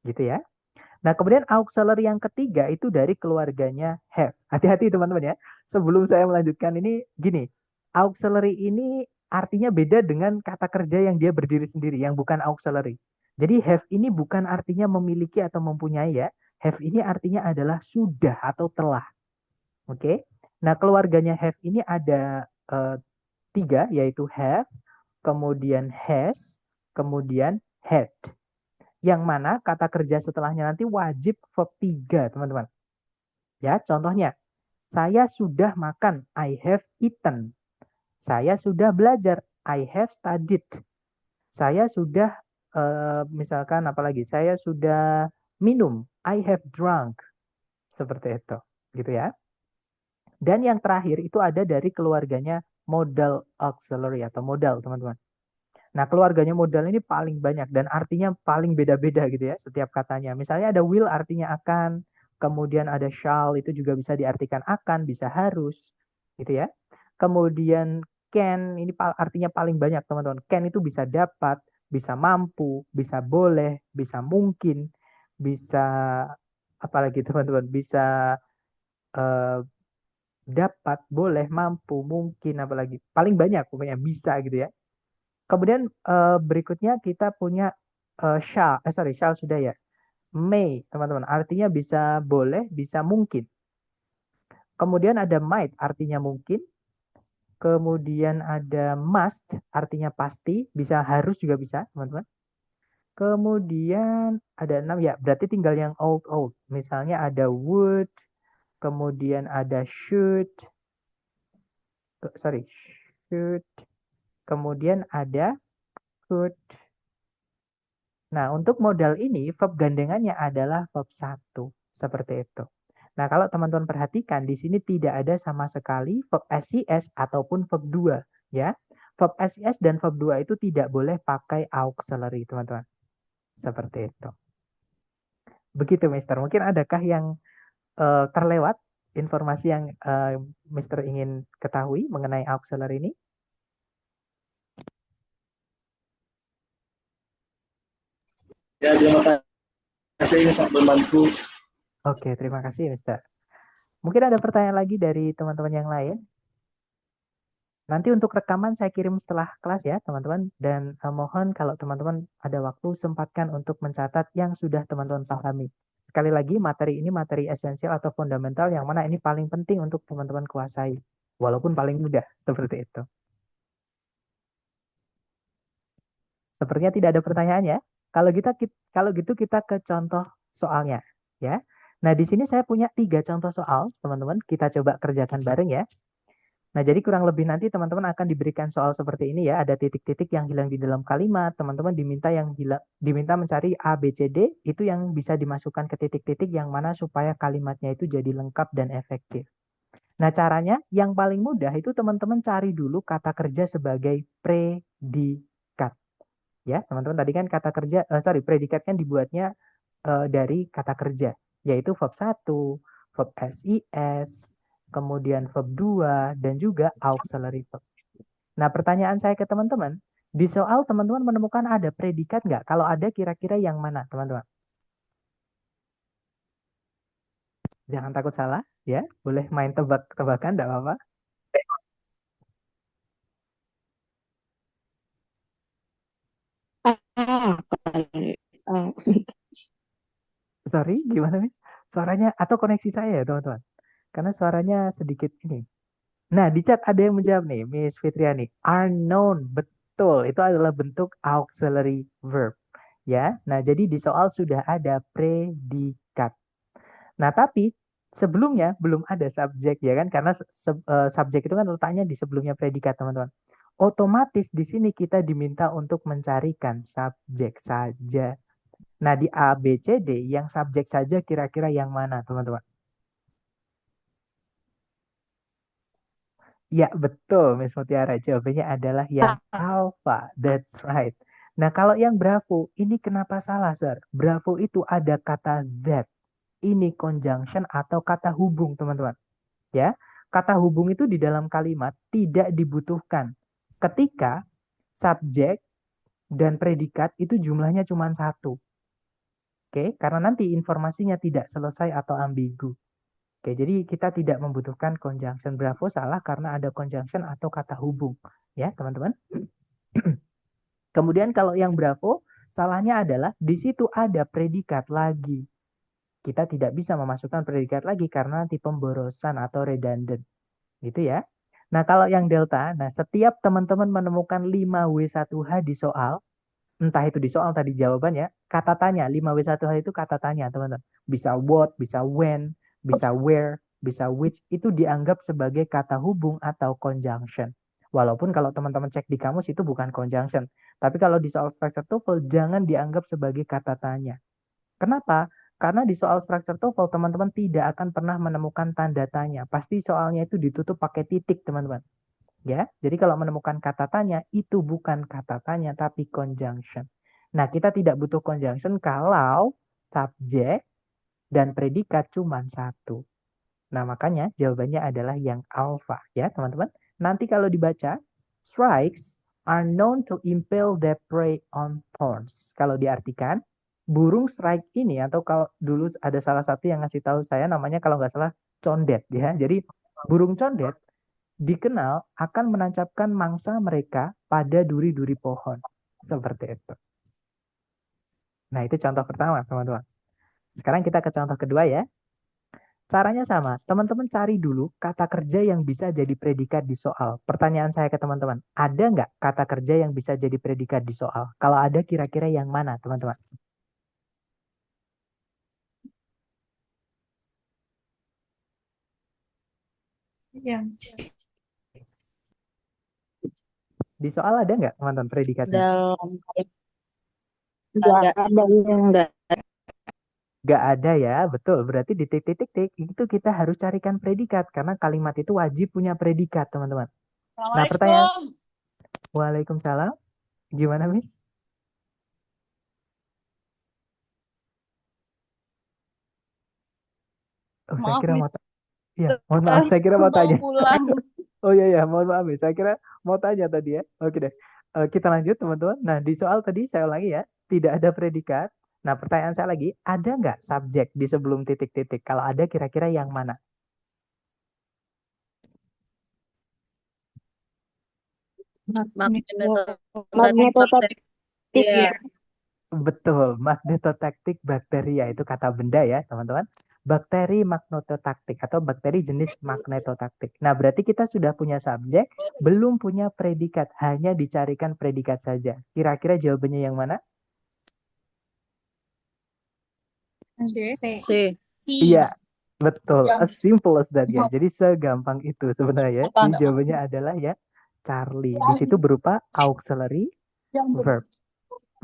Gitu ya. Nah, kemudian auxiliary yang ketiga itu dari keluarganya have. Hati-hati teman-teman ya. Sebelum saya melanjutkan ini, gini. Auxiliary ini artinya beda dengan kata kerja yang dia berdiri sendiri, yang bukan auxiliary. Jadi have ini bukan artinya memiliki atau mempunyai ya. Have ini artinya adalah sudah atau telah. Oke. Nah, keluarganya have ini ada 3, yaitu have, kemudian has, kemudian had. Yang mana kata kerja setelahnya nanti wajib verb 3, teman-teman. Ya, contohnya, saya sudah makan, I have eaten. Saya sudah belajar, I have studied. Saya sudah, misalkan apalagi, saya sudah minum, I have drunk. Seperti itu, gitu ya. Dan yang terakhir itu ada dari keluarganya modal auxiliary atau modal, teman-teman. Nah, keluarganya modal ini paling banyak dan artinya paling beda-beda gitu ya setiap katanya. Misalnya ada will artinya akan, kemudian ada shall itu juga bisa diartikan akan, bisa harus, gitu ya. Kemudian can ini artinya paling banyak, teman-teman. Can itu bisa dapat, bisa mampu, bisa boleh, bisa mungkin, bisa apalagi teman-teman, bisa eh, dapat, boleh, mampu, mungkin, apalagi paling banyak pokoknya bisa gitu ya. Kemudian berikutnya kita punya shall sudah ya. May, teman-teman, artinya bisa boleh, bisa mungkin. Kemudian ada might, artinya mungkin. Kemudian ada must, artinya pasti, bisa harus juga bisa, teman-teman. Kemudian ada 6 ya, berarti tinggal yang old. Misalnya ada would, kemudian ada should, kemudian ada could. Nah, untuk modal ini verb gandengannya adalah verb 1. Seperti itu. Nah, kalau teman-teman perhatikan di sini tidak ada sama sekali verb SIS ataupun verb 2, ya. Verb SIS dan verb 2 itu tidak boleh pakai auxiliary, teman-teman. Seperti itu. Begitu, Mister. Mungkin adakah yang terlewat informasi yang Mister ingin ketahui mengenai auxiliary ini? Ya, terima kasih ini sangat membantu. Oke, terima kasih, Mister. Mungkin ada pertanyaan lagi dari teman-teman yang lain? Nanti untuk rekaman saya kirim setelah kelas ya, teman-teman. Dan mohon kalau teman-teman ada waktu, sempatkan untuk mencatat yang sudah teman-teman pahami. Sekali lagi, materi ini materi esensial atau fundamental yang mana ini paling penting untuk teman-teman kuasai. Walaupun paling mudah, seperti itu. Sepertinya tidak ada pertanyaan ya. Kalau gitu kita ke contoh soalnya, ya. Nah, di sini saya punya 3 contoh soal, teman-teman. Kita coba kerjakan bareng ya. Nah, jadi kurang lebih nanti teman-teman akan diberikan soal seperti ini ya, ada titik-titik yang hilang di dalam kalimat, teman-teman diminta mencari A, B, C, D, itu yang bisa dimasukkan ke titik-titik yang mana supaya kalimatnya itu jadi lengkap dan efektif. Nah, caranya yang paling mudah itu teman-teman cari dulu kata kerja sebagai predikat. Ya, teman-teman tadi kan predikat kan dibuatnya dari kata kerja, yaitu verb 1, verb SIS, kemudian verb 2, dan juga auxiliary verb. Nah, pertanyaan saya ke teman-teman, di soal teman-teman menemukan ada predikat nggak? Kalau ada, kira-kira yang mana, teman-teman? Jangan takut salah, ya. Boleh main tebak-tebakan, nggak apa-apa. Oh, Sorry, gimana, Miss? Suaranya, atau koneksi saya ya, teman-teman? Karena suaranya sedikit ini. Nah, di chat ada yang menjawab nih, Miss Fitriani. Are known. Betul, itu adalah bentuk auxiliary verb. Ya, nah jadi di soal sudah ada predikat. Nah, tapi sebelumnya belum ada subjek ya kan, karena subjek itu kan letaknya di sebelumnya predikat, teman-teman. Otomatis di sini kita diminta untuk mencarikan subjek saja. Nah, di A, B, C, D yang subjek saja kira-kira yang mana, teman-teman? Ya, betul, Miss Mutiara. Jawabannya adalah yang alpha. That's right. Nah, kalau yang Bravo, ini kenapa salah, Sir? Bravo itu ada kata that. Ini conjunction atau kata hubung, teman-teman. Ya, kata hubung itu di dalam kalimat tidak dibutuhkan. Ketika subjek dan predikat itu jumlahnya cuma satu. Oke, karena nanti informasinya tidak selesai atau ambigu. Oke, jadi kita tidak membutuhkan conjunction. Bravo salah karena ada conjunction atau kata hubung. Ya, teman-teman. Kemudian kalau yang Bravo, salahnya adalah di situ ada predikat lagi. Kita tidak bisa memasukkan predikat lagi karena nanti pemborosan atau redundant. Gitu ya. Nah, kalau yang Delta, nah setiap teman-teman menemukan 5W1H di soal, entah itu di soal tadi jawabannya, kata tanya, 5W1H itu kata tanya, teman-teman. Bisa what, bisa when, bisa where, bisa which, itu dianggap sebagai kata hubung atau conjunction. Walaupun kalau teman-teman cek di kamus itu bukan conjunction. Tapi kalau di soal structure TOEFL, jangan dianggap sebagai kata tanya. Kenapa? Karena di soal structure TOEFL teman-teman tidak akan pernah menemukan tanda tanya. Pasti soalnya itu ditutup pakai titik, teman-teman. Ya, jadi kalau menemukan kata tanya itu bukan kata tanya tapi conjunction. Nah, kita tidak butuh conjunction kalau subjek dan predikat cuma satu. Nah, makanya jawabannya adalah yang alpha ya, teman-teman. Nanti kalau dibaca, strikes are known to impale their prey on thorns. Kalau diartikan, burung strike ini atau kalau dulu ada salah satu yang ngasih tahu saya namanya kalau nggak salah condet ya. Jadi burung condet dikenal akan menancapkan mangsa mereka pada duri-duri pohon. Seperti itu. Nah, itu contoh pertama, teman-teman. Sekarang kita ke contoh kedua ya. Caranya sama. Teman-teman cari dulu kata kerja yang bisa jadi predikat di soal. Pertanyaan saya ke teman-teman, ada nggak kata kerja yang bisa jadi predikat di soal? Kalau ada, kira-kira yang mana, teman-teman? Di soal ada nggak, teman-teman, predikatnya? Dalam Nggak ada yang enggak. Nggak ada ya, betul. Berarti di titik-titik itu kita harus carikan predikat. Karena kalimat itu wajib punya predikat, teman-teman. Nah, pertanyaan. Waalaikumsalam. Gimana, Miss? Oh, saya Maaf, kira mau Miss. ya, mohon maaf, saya kira mau tanya. pulang. Oh iya ya, mohon maaf ya. Saya kira mau tanya tadi ya. Oke deh. Kita lanjut teman-teman. Nah, di soal tadi saya ulangi ya, tidak ada predikat. Nah, pertanyaan saya lagi, ada nggak subjek di sebelum titik-titik? Kalau ada, kira-kira yang mana? Magnetotaktik Iya. ya. Betul, magnetotaktik bakteria itu kata benda ya, teman-teman. Bakteri magnetotaktik atau bakteri jenis magnetotaktik. Nah, berarti kita sudah punya subjek, belum punya predikat, hanya dicarikan predikat saja. Kira-kira jawabannya yang mana? C. Iya, betul. As simple as that, guys. Jadi segampang itu sebenarnya. Jadi jawabannya adalah ya Charlie. Di situ berupa auxiliary verb.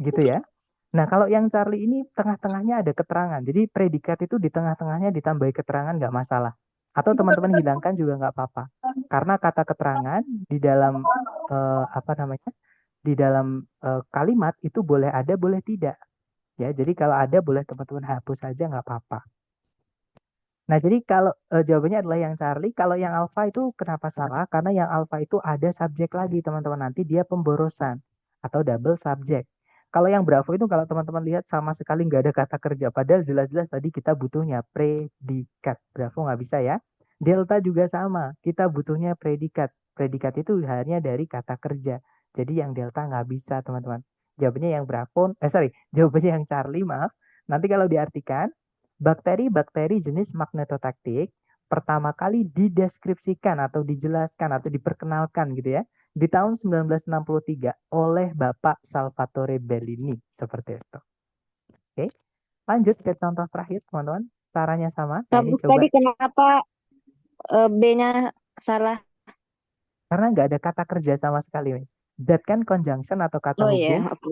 Gitu ya. Nah, kalau yang Charlie ini tengah-tengahnya ada keterangan. Jadi predikat itu di tengah-tengahnya ditambahi keterangan nggak masalah. Atau teman-teman hilangkan juga nggak apa-apa. Karena kata keterangan di dalam apa namanya? Di dalam kalimat itu boleh ada, boleh tidak. Ya, jadi kalau ada boleh teman-teman hapus saja nggak apa-apa. Nah, jadi kalau jawabannya adalah yang Charlie, kalau yang alpha itu kenapa salah? Karena yang alpha itu ada subjek lagi, teman-teman. Nanti dia pemborosan atau double subjek. Kalau yang Bravo itu kalau teman-teman lihat sama sekali nggak ada kata kerja. Padahal jelas-jelas tadi kita butuhnya predikat. Bravo nggak bisa ya. Delta juga sama. Kita butuhnya predikat. Predikat itu hanya dari kata kerja. Jadi yang Delta nggak bisa, teman-teman. Jawabannya yang Bravo, jawabannya yang Charlie, maaf. Nanti kalau diartikan, bakteri-bakteri jenis magnetotaktik pertama kali dideskripsikan atau dijelaskan atau diperkenalkan gitu ya di tahun 1963 oleh Bapak Salvatore Bellini seperti itu. Oke, lanjut ke contoh terakhir teman-teman. Caranya sama. Nah, ini coba. Tadi kenapa B-nya salah? Karena nggak ada kata kerja sama sekali, Miss. That kan conjunction atau kata Oh hubung. ya, oke.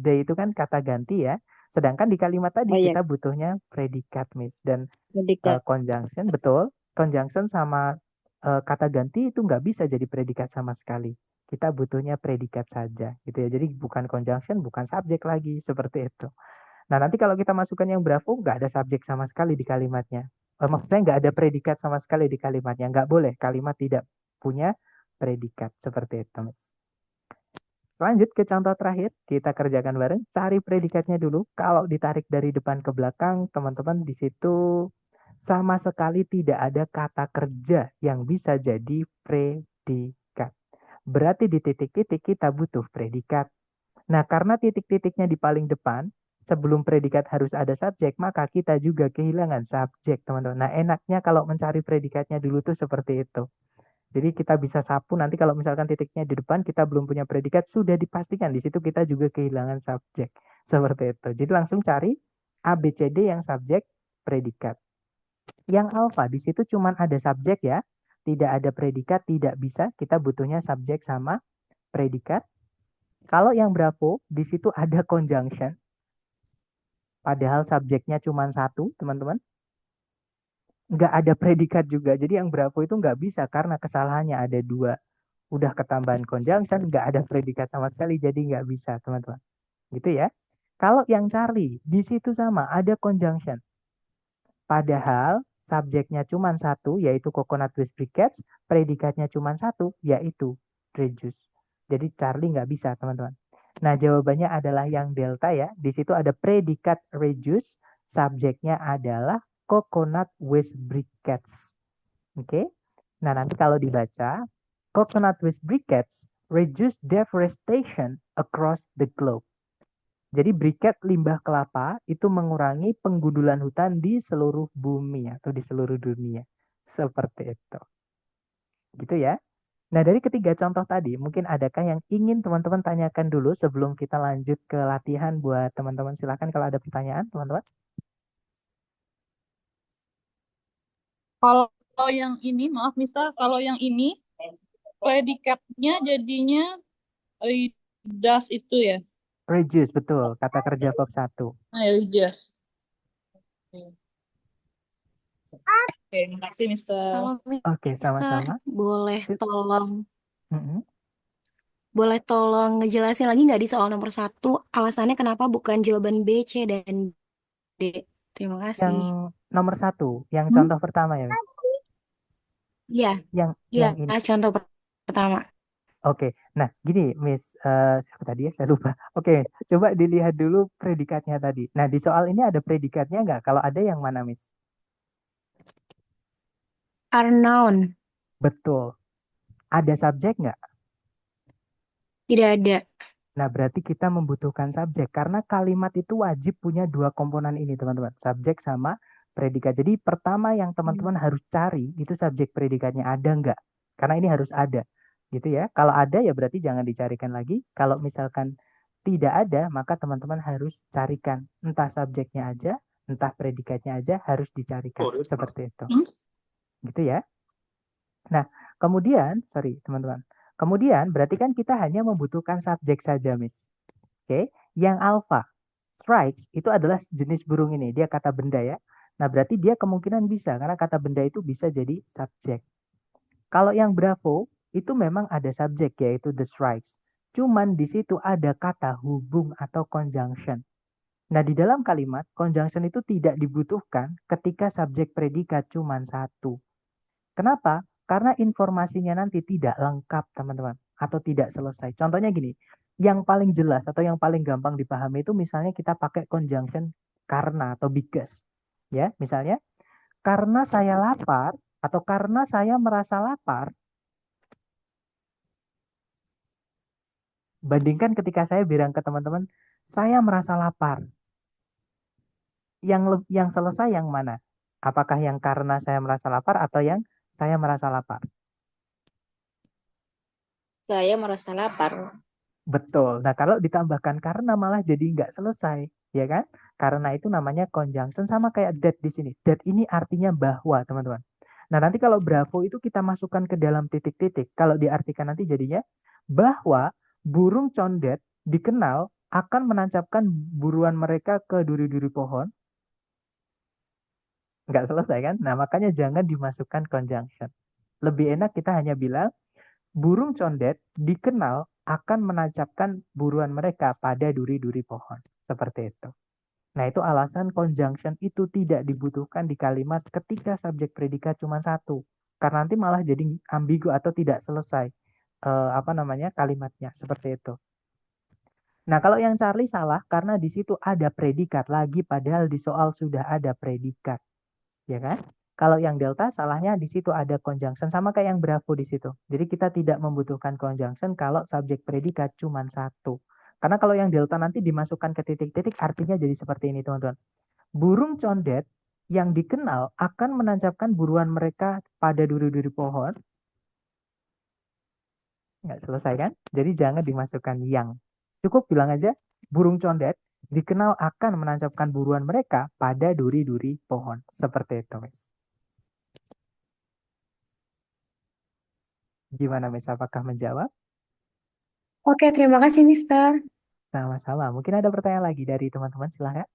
They itu kan kata ganti ya. Sedangkan di kalimat tadi Oh iya, kita butuhnya predikat, Miss. Dan predikat. conjunction, betul. Conjunction sama kata ganti itu nggak bisa jadi predikat sama sekali. Kita butuhnya predikat saja, gitu ya. Jadi bukan conjunction, bukan subjek lagi, seperti itu. Nah, nanti kalau kita masukkan yang Bravo, nggak ada subjek sama sekali di kalimatnya. Maksudnya nggak ada predikat sama sekali di kalimatnya. Nggak boleh, kalimat tidak punya predikat. Seperti itu, Mas. Lanjut ke contoh terakhir, kita kerjakan bareng. Cari predikatnya dulu. Kalau ditarik dari depan ke belakang, teman-teman di situ sama sekali tidak ada kata kerja yang bisa jadi predikat. Berarti di titik-titik kita butuh predikat. Nah, karena titik-titiknya di paling depan, sebelum predikat harus ada subjek, maka kita juga kehilangan subjek, teman-teman. Nah, enaknya kalau mencari predikatnya dulu tuh seperti itu. Jadi kita bisa sapu nanti kalau misalkan titiknya di depan kita belum punya predikat sudah dipastikan di situ kita juga kehilangan subjek. Seperti itu. Jadi langsung cari A, B, C, D yang subjek predikat. Yang alfa di situ cuma ada subjek ya. Tidak ada predikat, tidak bisa. Kita butuhnya subjek sama predikat. Kalau yang Bravo di situ ada conjunction. Padahal subjeknya cuma satu, teman-teman. Nggak ada predikat juga. Jadi yang Bravo itu nggak bisa karena kesalahannya ada dua. Udah ketambahan conjunction, nggak ada predikat sama sekali, jadi nggak bisa, teman-teman. Gitu ya. Kalau yang Charlie, di situ sama, ada conjunction. Padahal subjeknya cuma satu, yaitu coconut with briquettes, predikatnya cuma satu, yaitu reduce. Jadi Charlie nggak bisa, teman-teman. Nah, jawabannya adalah yang delta ya. Di situ ada predikat reduce, subjeknya adalah coconut with briquettes. Oke. Nah, nanti kalau dibaca, coconut with briquettes reduce deforestation across the globe. Jadi briket limbah kelapa itu mengurangi penggundulan hutan di seluruh bumi atau di seluruh dunia. Seperti itu. Gitu ya. Nah, dari ketiga contoh tadi, mungkin adakah yang ingin teman-teman tanyakan dulu sebelum kita lanjut ke latihan buat teman-teman? Silakan kalau ada pertanyaan, teman-teman. Kalau yang ini, maaf Mister, kalau yang ini predikatnya jadinya das itu ya. Reduce, betul. Kata kerja verb 1. Nah, religious. Oke, makasih Mister. Halo, Oke, Mister, sama-sama. boleh tolong Mm-mm. ngejelasin lagi nggak di soal nomor 1 alasannya kenapa bukan jawaban B, C, dan D? Terima Yang kasih. nomor 1, yang Hmm? contoh pertama ya, Miss. Iya, Yang iya, ini. contoh pertama. Oke, nah gini, Miss, siapa tadi ya? Saya lupa. Oke, coba dilihat dulu predikatnya tadi. Nah, di soal ini ada predikatnya nggak? Kalau ada yang mana, Miss? Are noun, Betul. Ada subjek nggak? tidak ada. Nah, berarti kita membutuhkan subjek karena kalimat itu wajib punya dua komponen ini, teman-teman. Subjek sama predikat. Jadi pertama yang teman-teman harus cari itu subjek predikatnya ada nggak? Karena ini harus ada, gitu ya. Kalau ada ya berarti jangan dicarikan lagi. Kalau misalkan tidak ada, maka teman-teman harus carikan entah subjeknya aja, entah predikatnya aja harus dicarikan. Seperti itu, gitu ya. Nah, kemudian, sorry teman-teman. Kemudian berarti kan kita hanya membutuhkan subjek saja, Miss. Oke, yang alpha, strikes itu adalah jenis burung ini. Dia kata benda ya. Nah, berarti dia kemungkinan bisa karena kata benda itu bisa jadi subjek. Kalau yang bravo itu memang ada subjek yaitu the strikes. Cuman di situ ada kata hubung atau conjunction. Nah, di dalam kalimat conjunction itu tidak dibutuhkan ketika subjek predikat cuman satu. Kenapa? Karena informasinya nanti tidak lengkap, teman-teman, atau tidak selesai. Contohnya gini, yang paling jelas atau yang paling gampang dipahami itu misalnya kita pakai conjunction karena atau because. Ya, misalnya karena saya lapar atau karena saya merasa lapar, bandingkan ketika saya bilang ke teman-teman, saya merasa lapar. Yang selesai yang mana? Apakah yang karena saya merasa lapar atau yang saya merasa lapar? Saya merasa lapar. Betul. Nah, kalau ditambahkan karena malah jadi nggak selesai, ya kan? Karena itu namanya conjunction sama kayak that di sini. That ini artinya bahwa, teman-teman. Nah, nanti kalau bravo itu kita masukkan ke dalam titik-titik. Kalau diartikan nanti jadinya bahwa burung condet dikenal akan menancapkan buruan mereka ke duri-duri pohon. Nggak selesai kan? Nah, makanya jangan dimasukkan conjunction. Lebih enak kita hanya bilang burung condet dikenal akan menancapkan buruan mereka pada duri-duri pohon. Seperti itu. Nah, itu alasan conjunction itu tidak dibutuhkan di kalimat ketika subjek predikat cuma satu. Karena nanti malah jadi ambigu atau tidak selesai kalimatnya. Seperti itu. Nah, kalau yang Charlie salah karena di situ ada predikat lagi padahal di soal sudah ada predikat. Ya kan? Kalau yang delta salahnya di situ ada conjunction sama kayak yang bravo di situ. Jadi kita tidak membutuhkan conjunction kalau subjek predikat cuma satu. Karena kalau yang delta nanti dimasukkan ke titik-titik artinya jadi seperti ini teman-teman. Burung condet yang dikenal akan menancapkan buruan mereka pada duri-duri pohon. Nggak selesai kan? Jadi jangan dimasukkan yang. Cukup bilang aja burung condet dikenal akan menancapkan buruan mereka pada duri-duri pohon. Seperti itu, Miss. Gimana, Miss? Apakah menjawab? Oke, terima kasih, Mister. Sama-sama. Mungkin ada pertanyaan lagi dari teman-teman, silahkan.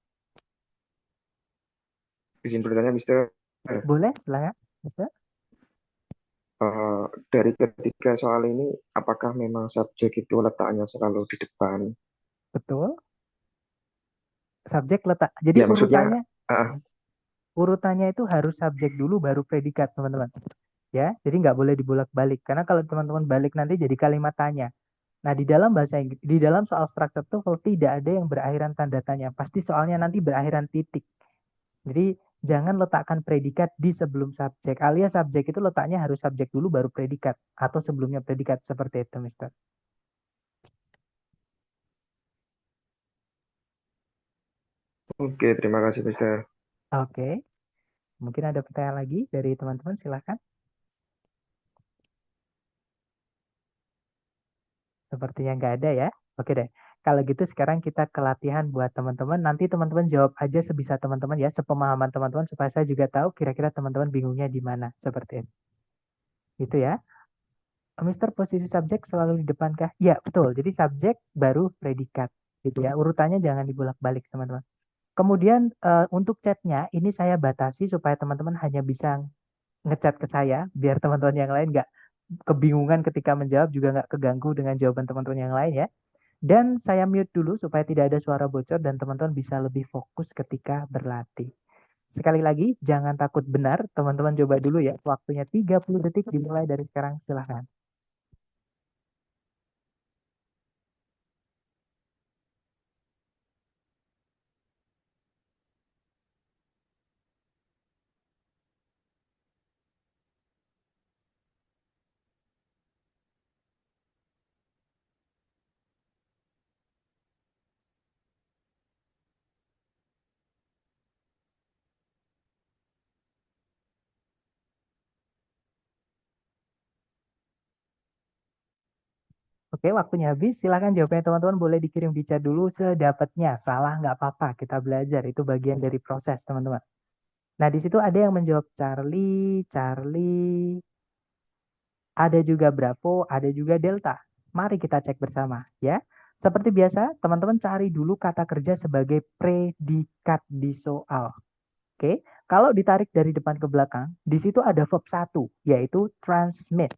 izin bertanya, Mister. Boleh, silakan. Mister. Dari ketiga soal ini, apakah memang subjek itu letaknya selalu di depan? Betul. Subjek letak. Jadi Ya, maksudnya, urutannya itu harus subjek dulu baru predikat, teman-teman. Ya, jadi nggak boleh dibolak-balik. Karena kalau teman-teman balik nanti jadi kalimat tanya. Nah, di dalam bahasa Inggris, di dalam soal structure TOEFL tidak ada yang berakhiran tanda tanya. Pasti soalnya nanti berakhiran titik. Jadi jangan letakkan predikat di sebelum subjek. Alias subjek itu letaknya harus subjek dulu baru predikat. Atau sebelumnya predikat. Seperti itu, Mister. Oke, terima kasih, Mister. Oke. Mungkin ada pertanyaan lagi dari teman-teman, silakan. Sepertinya nggak ada ya. Oke deh. Kalau gitu sekarang kita ke latihan buat teman-teman. Nanti teman-teman jawab aja sebisa teman-teman ya, sepemahaman teman-teman supaya saya juga tahu kira-kira teman-teman bingungnya di mana. Seperti itu. Gitu ya. Mister, posisi subjek selalu di depan kah? Ya, betul. Jadi subjek baru predikat. Gitu ya. Urutannya jangan dibolak-balik, teman-teman. Kemudian untuk chatnya ini saya batasi supaya teman-teman hanya bisa ngechat ke saya, biar teman-teman yang lain nggak kebingungan ketika menjawab, juga nggak keganggu dengan jawaban teman-teman yang lain ya. Dan saya mute dulu supaya tidak ada suara bocor dan teman-teman bisa lebih fokus ketika berlatih. Sekali lagi, jangan takut benar. Teman-teman coba dulu ya. Waktunya 30 detik dimulai dari sekarang. Silahkan. Oke, waktunya habis. Silahkan jawabannya teman-teman boleh dikirim di chat dulu sedapatnya. Salah nggak apa-apa, kita belajar. Itu bagian dari proses, teman-teman. Nah, di situ ada yang menjawab Charlie, Charlie, ada juga Bravo, ada juga Delta. Mari kita cek bersama ya. Seperti biasa, teman-teman cari dulu kata kerja sebagai predikat di soal. Oke, kalau ditarik dari depan ke belakang, di situ ada verb 1, yaitu transmit.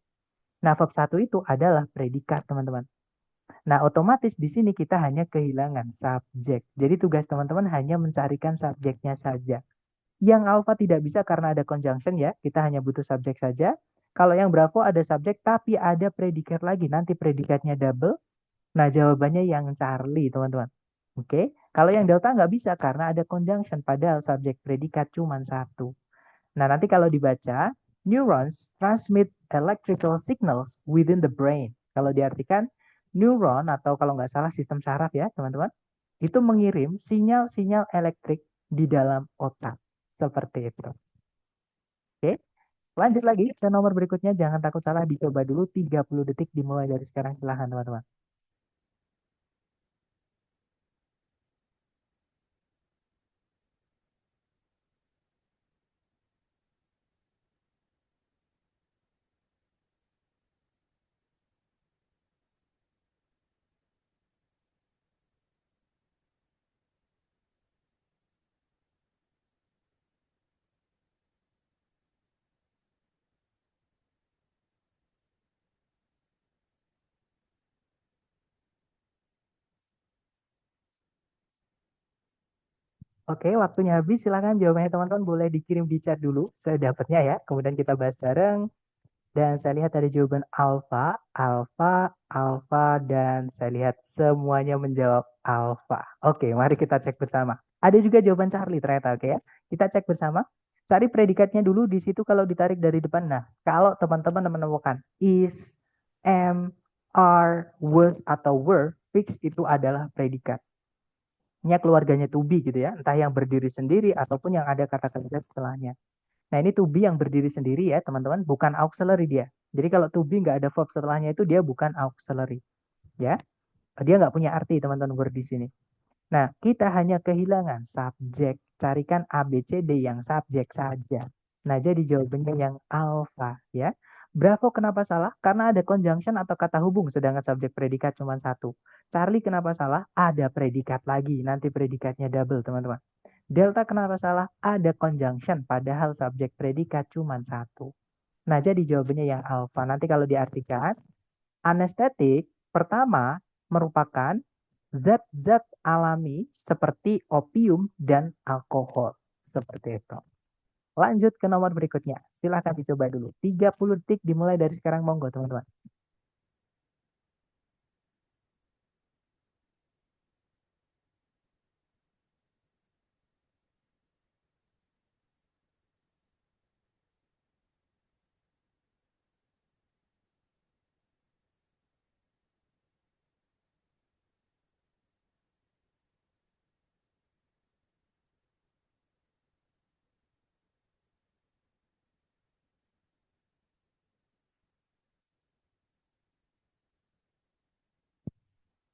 Nah, verb 1 itu adalah predikat, teman-teman. Nah, otomatis di sini kita hanya kehilangan subjek. Jadi tugas teman-teman hanya mencarikan subjeknya saja. Yang alpha tidak bisa karena ada conjunction ya, kita hanya butuh subjek saja. Kalau yang bravo ada subjek tapi ada predikat lagi, nanti predikatnya double. Nah, jawabannya yang Charlie, teman-teman. Oke, kalau yang delta nggak bisa karena ada conjunction, padahal subjek predikat cuma satu. Nah, nanti kalau dibaca, neurons transmit electrical signals within the brain. Kalau diartikan, neuron atau kalau nggak salah sistem saraf ya, teman-teman, itu mengirim sinyal-sinyal elektrik di dalam otak. Seperti itu. Oke, lanjut lagi ke nomor berikutnya. Jangan takut salah, dicoba dulu 30 detik dimulai dari sekarang. Silahkan teman-teman. Oke, waktunya habis. Silahkan jawabannya teman-teman boleh dikirim di chat dulu sedapatnya ya. Kemudian kita bahas bareng. Dan saya lihat ada jawaban alfa, alfa, alfa, dan saya lihat semuanya menjawab alfa. Oke, mari kita cek bersama. Ada juga jawaban Charlie ternyata, oke ya. Kita cek bersama. Cari predikatnya dulu di situ kalau ditarik dari depan. Nah, kalau teman-teman menemukan is, am, are, was, atau were, fix itu adalah predikat. Ini keluarganya to be gitu ya. Entah yang berdiri sendiri ataupun yang ada kata kerja setelahnya. Nah, ini to be yang berdiri sendiri ya, teman-teman, bukan auxiliary dia. Jadi kalau to be nggak ada verb setelahnya itu dia bukan auxiliary. Ya, dia nggak punya arti, teman-teman, word di sini. Nah, kita hanya kehilangan subjek. Carikan A, B, C, D yang subjek saja. Nah, jadi jawabannya yang alpha ya. Bravo kenapa salah? Karena ada conjunction atau kata hubung, sedangkan subjek predikat cuma satu. Charlie kenapa salah? Ada predikat lagi, nanti predikatnya double, teman-teman. Delta kenapa salah? Ada conjunction, padahal subjek predikat cuma satu. Nah, jadi jawabannya yang alfa. Nanti kalau diartikan, anestetik pertama merupakan zat-zat alami seperti opium dan alkohol. Seperti itu. Lanjut ke nomor berikutnya. Silahkan dicoba dulu. 30 detik dimulai dari sekarang, monggo teman-teman.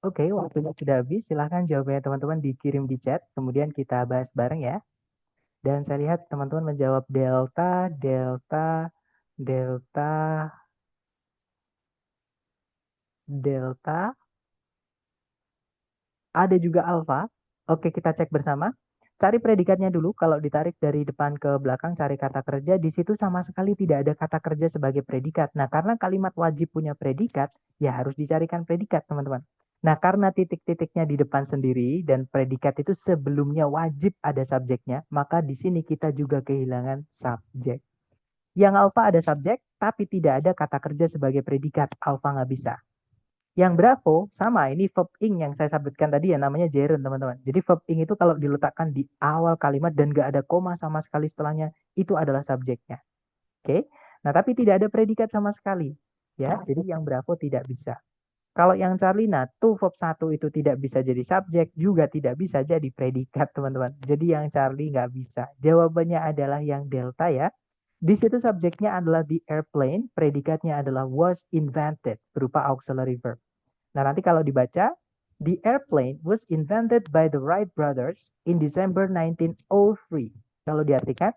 Oke, waktunya sudah habis. Silahkan jawabannya teman-teman dikirim di chat. Kemudian kita bahas bareng ya. Dan saya lihat teman-teman menjawab delta, delta, delta, delta. Ada juga alfa. Oke, kita cek bersama. Cari predikatnya dulu. Kalau ditarik dari depan ke belakang, cari kata kerja. Di situ sama sekali tidak ada kata kerja sebagai predikat. Nah, karena kalimat wajib punya predikat, ya harus dicarikan predikat, teman-teman. Nah, karena titik-titiknya di depan sendiri dan predikat itu sebelumnya wajib ada subjeknya, maka di sini kita juga kehilangan subjek. Yang alfa ada subjek, tapi tidak ada kata kerja sebagai predikat. Alfa nggak bisa. Yang bravo sama, ini verb ing yang saya sebutkan tadi ya, namanya gerund teman-teman. Jadi verb ing itu kalau diletakkan di awal kalimat dan nggak ada koma sama sekali setelahnya, itu adalah subjeknya. Oke, nah tapi tidak ada predikat sama sekali. Ya, jadi yang bravo tidak bisa. Kalau yang Charlina, to verb 1 itu tidak bisa jadi subjek, juga tidak bisa jadi predikat teman-teman. Jadi yang Charlie nggak bisa. Jawabannya adalah yang delta ya. Di situ subjeknya adalah the airplane, predikatnya adalah was invented, berupa auxiliary verb. Nah, nanti kalau dibaca, the airplane was invented by the Wright brothers in December 1903. Kalau diartikan,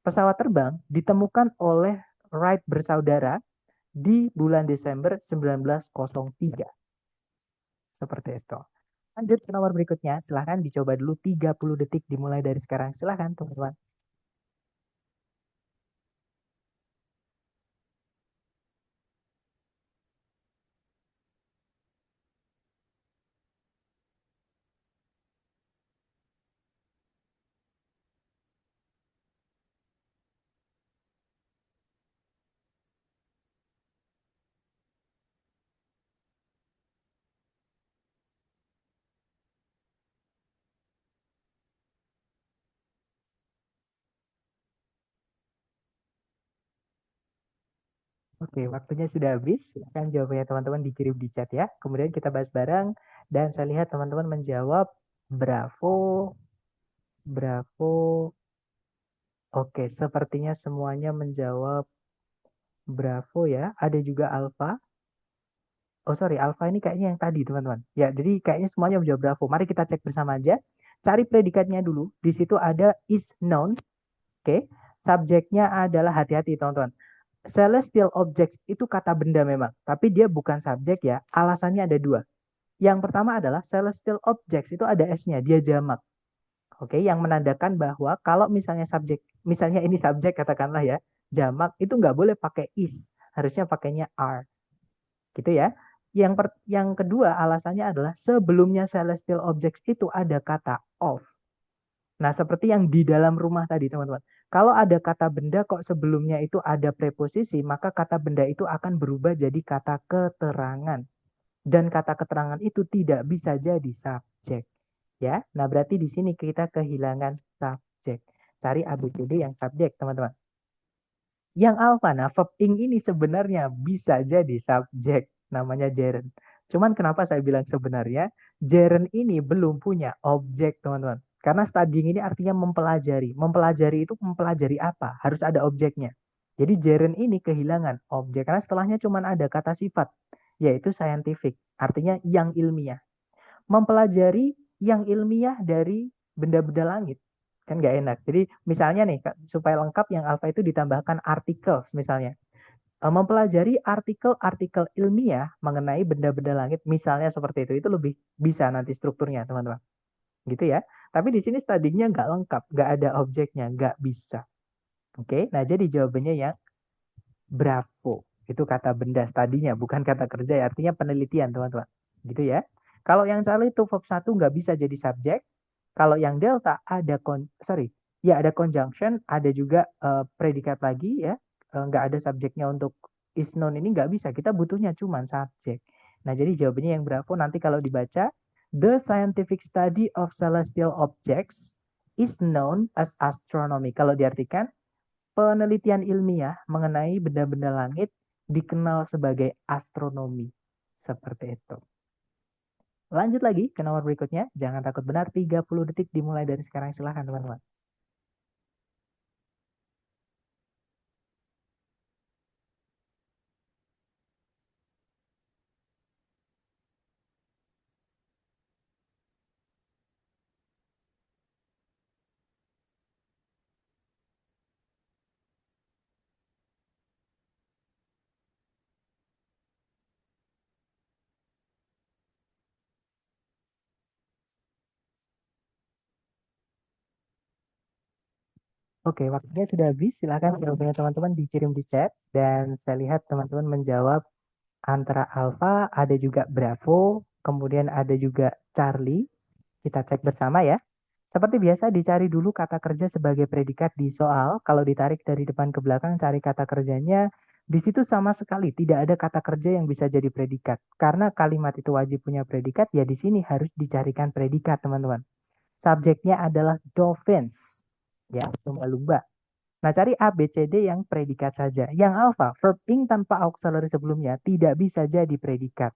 pesawat terbang ditemukan oleh Wright bersaudara di bulan Desember 1903. Seperti itu. Lanjut ke nomor berikutnya. Silahkan dicoba dulu 30 detik dimulai dari sekarang. Silahkan teman-teman. Oke, waktunya sudah habis. Silahkan jawabannya teman-teman dikirim di chat ya. Kemudian kita bahas bareng. Dan saya lihat teman-teman menjawab bravo, bravo. Oke, sepertinya semuanya menjawab bravo ya. Ada juga alfa. Oh sorry, alfa ini kayaknya yang tadi teman-teman. Ya, jadi kayaknya semuanya menjawab bravo. Mari kita cek bersama aja. Cari predikatnya dulu. Di situ ada is noun. Oke, subjeknya adalah hati-hati teman-teman. Celestial objects itu kata benda memang, tapi dia bukan subjek ya. Alasannya ada dua. Yang pertama adalah celestial objects itu ada S-nya, dia jamak. Oke, yang menandakan bahwa kalau misalnya subjek, misalnya ini subjek katakanlah ya, jamak itu nggak boleh pakai is, harusnya pakainya are. Gitu ya. Yang kedua alasannya adalah sebelumnya celestial objects itu ada kata of. Nah, seperti yang di dalam rumah tadi, teman-teman. Kalau ada kata benda kok sebelumnya itu ada preposisi, maka kata benda itu akan berubah jadi kata keterangan. Dan kata keterangan itu tidak bisa jadi subjek. Ya, nah berarti di sini kita kehilangan subjek. Cari ABCD yang subjek, teman-teman. Yang alfa, nah verb ing ini sebenarnya bisa jadi subjek. Namanya gerund. Cuman kenapa saya bilang sebenarnya? Gerund ini belum punya objek, teman-teman. Karena studying ini artinya mempelajari. Mempelajari itu mempelajari apa? Harus ada objeknya. Jadi gerund ini kehilangan objek. Karena setelahnya cuma ada kata sifat. Yaitu scientific. Artinya yang ilmiah. Mempelajari yang ilmiah dari benda-benda langit. Kan nggak enak. Jadi misalnya nih, supaya lengkap yang alfa itu ditambahkan articles misalnya. Mempelajari artikel-artikel ilmiah mengenai benda-benda langit. Misalnya seperti itu lebih bisa nanti strukturnya teman-teman. Gitu ya. Tapi di sini studyingnya nggak lengkap, nggak ada objeknya, nggak bisa. Oke, nah jadi jawabannya yang bravo. Itu kata benda studinya, bukan kata kerja ya. Artinya penelitian, teman-teman. Gitu ya. Kalau yang Charlie itu verb 1 nggak bisa jadi subjek. Kalau yang delta ada ada conjunction, ada juga predikat lagi ya. Nggak ada subjeknya untuk is known ini nggak bisa. Kita butuhnya cuma subjek. Nah, jadi jawabannya yang bravo nanti kalau dibaca, the scientific study of celestial objects is known as astronomy. Kalau diartikan, penelitian ilmiah mengenai benda-benda langit dikenal sebagai astronomi. Seperti itu. Lanjut lagi ke nomor berikutnya. Jangan takut benar, 30 detik dimulai dari sekarang. Silahkan teman-teman. Oke, waktunya sudah habis. Silahkan jawabannya teman-teman dikirim di chat. Dan saya lihat teman-teman menjawab antara Alpha, ada juga Bravo, kemudian ada juga Charlie. Kita cek bersama ya. Seperti biasa, dicari dulu kata kerja sebagai predikat di soal. Kalau ditarik dari depan ke belakang, cari kata kerjanya. Di situ sama sekali tidak ada kata kerja yang bisa jadi predikat. Karena kalimat itu wajib punya predikat, ya di sini harus dicarikan predikat, teman-teman. Subjeknya adalah dolphins. Ya, lumba-lumba. Nah, cari A, B, C, D yang predikat saja. Yang alpha, verb ing tanpa auxiliary sebelumnya tidak bisa jadi predikat.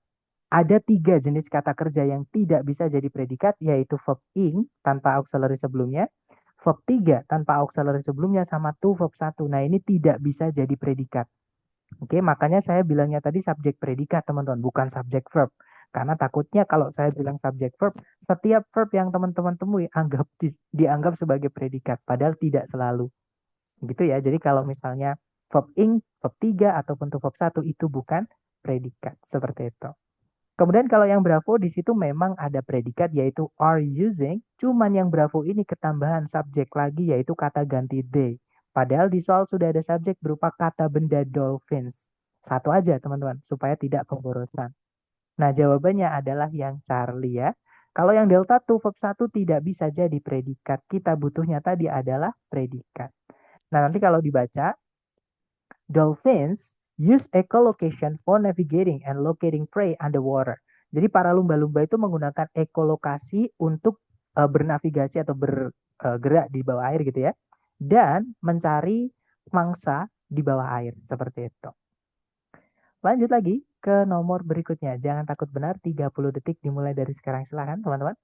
Ada 3 jenis kata kerja yang tidak bisa jadi predikat, yaitu verb ing tanpa auxiliary sebelumnya, verb 3 tanpa auxiliary sebelumnya, sama to verb 1. Nah, ini tidak bisa jadi predikat. Oke, makanya saya bilangnya tadi subjek predikat, teman-teman, bukan subjek verb. Karena takutnya kalau saya bilang subjek verb, setiap verb yang teman-teman temui dianggap sebagai predikat, padahal tidak selalu. Gitu ya. Jadi kalau misalnya verb ing, verb 3 ataupun to verb 1 itu bukan predikat. Seperti itu. Kemudian kalau yang bravo di situ memang ada predikat yaitu are using, cuman yang bravo ini ketambahan subjek lagi yaitu kata ganti they. Padahal di soal sudah ada subjek berupa kata benda dolphins. Satu aja teman-teman supaya tidak pemborosan. Nah, jawabannya adalah yang Charlie ya. Kalau yang delta to verb 1 tidak bisa jadi predikat. Kita butuhnya tadi adalah predikat. Nah, nanti kalau dibaca, dolphins use echolocation for navigating and locating prey underwater. Jadi para lumba-lumba itu menggunakan ekolokasi untuk bernavigasi atau bergerak di bawah air gitu ya. Dan mencari mangsa di bawah air. Seperti itu. Lanjut lagi ke nomor berikutnya. Jangan takut benar, 30 detik dimulai dari sekarang. Silahkan teman-teman.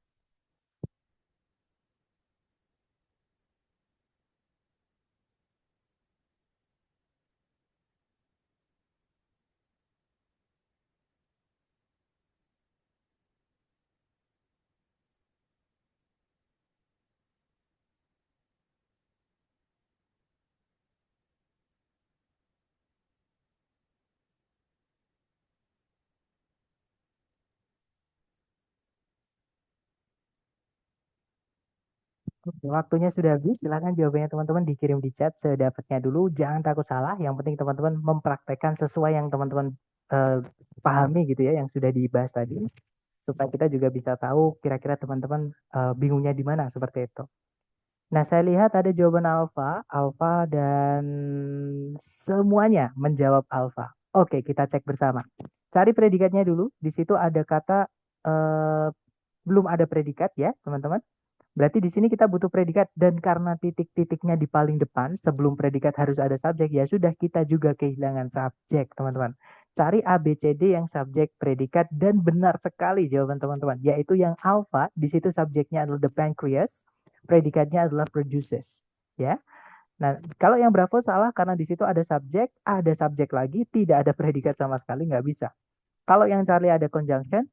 Waktunya sudah habis, silahkan jawabannya teman-teman dikirim di chat sedapatnya dulu. Jangan takut salah, yang penting teman-teman mempraktekkan sesuai yang teman-teman pahami gitu ya, yang sudah dibahas tadi. Supaya kita juga bisa tahu kira-kira teman-teman bingungnya di mana, seperti itu. Nah, saya lihat ada jawaban alfa dan semuanya menjawab alfa. Oke, kita cek bersama. Cari predikatnya dulu, di situ ada kata belum ada predikat ya, teman-teman. Berarti di sini kita butuh predikat dan karena titik-titiknya di paling depan sebelum predikat harus ada subjek, ya sudah kita juga kehilangan subjek, teman-teman. Cari A, B, C, D yang subjek predikat dan benar sekali jawaban teman-teman, yaitu yang alpha, di situ subjeknya adalah the pancreas, predikatnya adalah produces, ya. Nah, kalau yang bravo salah karena di situ ada subjek lagi, tidak ada predikat sama sekali, nggak bisa. Kalau yang Charlie ada conjunction,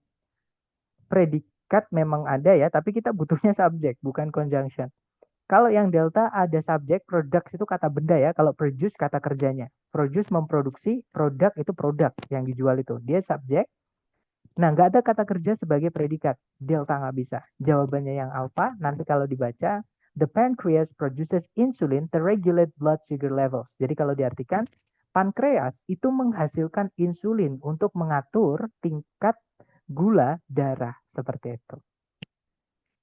predikat memang ada ya, tapi kita butuhnya subjek, bukan conjunction. Kalau yang delta ada subjek, products itu kata benda ya. Kalau produce kata kerjanya. Produce memproduksi, produk itu produk yang dijual itu. Dia subjek. Nah, nggak ada kata kerja sebagai predikat. Delta nggak bisa. Jawabannya yang alpha. Nanti kalau dibaca, the pancreas produces insulin to regulate blood sugar levels. Jadi kalau diartikan, pankreas itu menghasilkan insulin untuk mengatur tingkat gula darah. Seperti itu.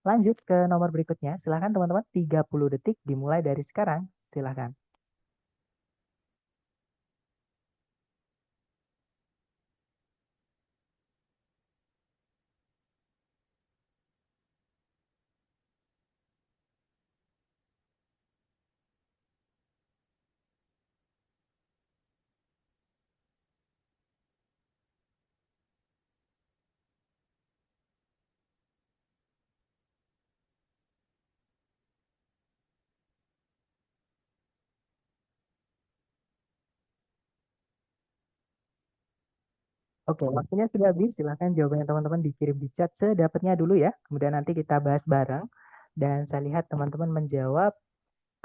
Lanjut ke nomor berikutnya. Silahkan teman-teman, 30 detik dimulai dari sekarang. Silahkan. Oke, waktunya sudah habis. Silahkan jawabannya teman-teman dikirim di chat sedapatnya dulu ya. Kemudian nanti kita bahas bareng. Dan saya lihat teman-teman menjawab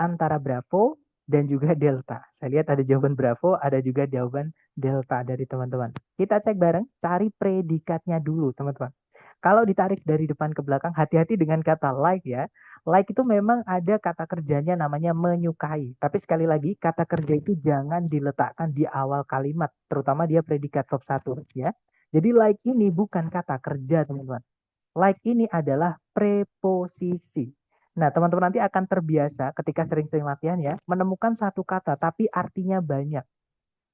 antara Bravo dan juga Delta. Saya lihat ada jawaban Bravo, ada juga jawaban Delta dari teman-teman. Kita cek bareng, cari predikatnya dulu teman-teman. Kalau ditarik dari depan ke belakang, hati-hati dengan kata like ya. Like itu memang ada kata kerjanya namanya menyukai. Tapi sekali lagi, kata kerja itu jangan diletakkan di awal kalimat. Terutama dia predikat verb 1 ya. Jadi like ini bukan kata kerja teman-teman. Like ini adalah preposisi. Nah, teman-teman nanti akan terbiasa ketika sering-sering latihan ya, menemukan satu kata tapi artinya banyak.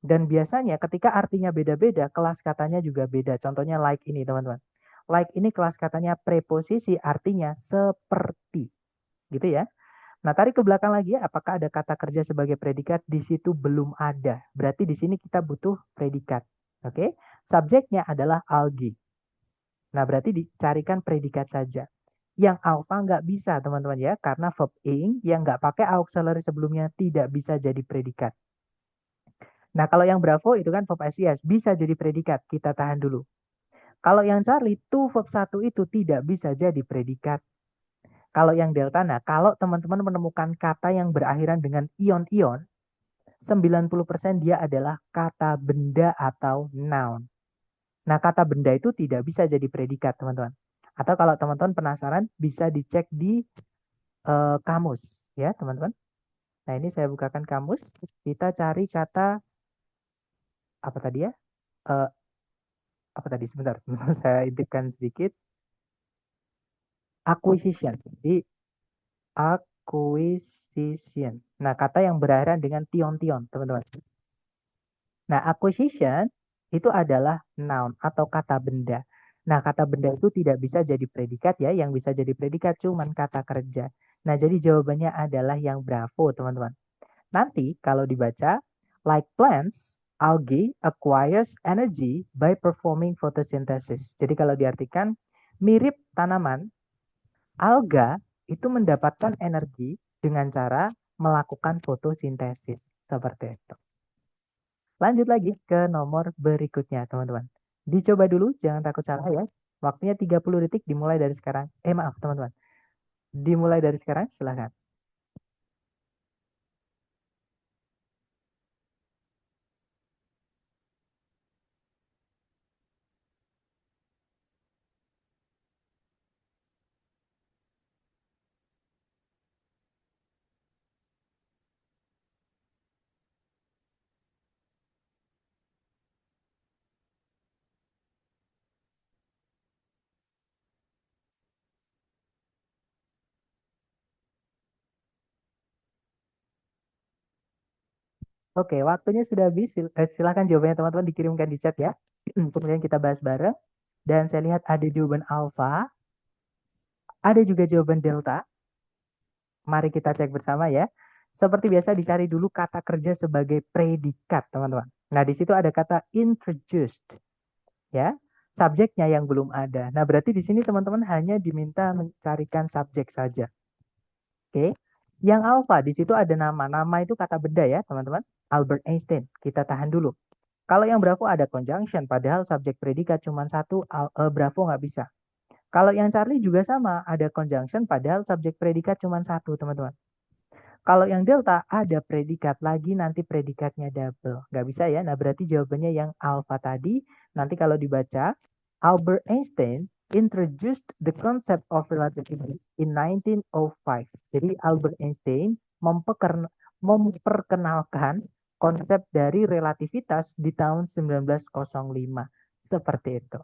Dan biasanya ketika artinya beda-beda, kelas katanya juga beda. Contohnya like ini, teman-teman. Like ini kelas katanya preposisi, artinya seperti. Gitu ya. Nah, tarik ke belakang lagi ya, apakah ada kata kerja sebagai predikat? Di situ belum ada. Berarti di sini kita butuh predikat. Oke? Subjeknya adalah algae. Nah, berarti dicarikan predikat saja. Yang alpha nggak bisa, teman-teman ya, karena verb ing yang nggak pakai auxiliary sebelumnya tidak bisa jadi predikat. Nah, kalau yang Bravo itu kan verb SIS, bisa jadi predikat. Kita tahan dulu. Kalau yang Charlie, to verb 1 itu tidak bisa jadi predikat. Kalau yang Delta, nah kalau teman-teman menemukan kata yang berakhiran dengan ion-ion, 90% dia adalah kata benda atau noun. Nah, kata benda itu tidak bisa jadi predikat, teman-teman. Atau kalau teman-teman penasaran, bisa dicek di kamus, ya, teman-teman. Nah, ini saya bukakan kamus. Kita cari kata, apa tadi ya? Apa tadi? Sebentar, saya intipkan sedikit. Acquisition. Jadi, acquisition. Nah, kata yang berakhiran dengan tion-tion, teman-teman. Nah, acquisition itu adalah noun atau kata benda. Nah, kata benda itu tidak bisa jadi predikat ya. Yang bisa jadi predikat cuman kata kerja. Nah, jadi jawabannya adalah yang Bravo, teman-teman. Nanti kalau dibaca, like plants, algae acquires energy by performing photosynthesis. Jadi kalau diartikan, mirip tanaman, alga itu mendapatkan energi dengan cara melakukan fotosintesis. Seperti itu. Lanjut lagi ke nomor berikutnya, teman-teman. Dicoba dulu, jangan takut salah ya. Waktunya 30 detik dimulai dari sekarang. Maaf, teman-teman. Dimulai dari sekarang, silahkan. Oke, waktunya sudah habis. Silahkan jawabannya teman-teman dikirimkan di chat ya. Kemudian kita bahas bareng. Dan saya lihat ada jawaban alfa, ada juga jawaban delta. Mari kita cek bersama ya. Seperti biasa dicari dulu kata kerja sebagai predikat, teman-teman. Nah, di situ ada kata introduced. Ya, subjeknya yang belum ada. Nah, berarti di sini teman-teman hanya diminta mencarikan subjek saja. Oke. Yang alfa di situ ada nama. Nama itu kata benda ya, teman-teman. Albert Einstein. Kita tahan dulu. Kalau yang Bravo ada conjunction, padahal subjek predikat cuma satu, Bravo nggak bisa. Kalau yang Charlie juga sama, ada conjunction, padahal subjek predikat cuma satu, teman-teman. Kalau yang Delta ada predikat lagi, nanti predikatnya double. Nggak bisa ya, nah berarti jawabannya yang alpha tadi. Nanti kalau dibaca, Albert Einstein introduced the concept of relativity in 1905. Jadi Albert Einstein memperkenalkan konsep dari relativitas di tahun 1905. Seperti itu.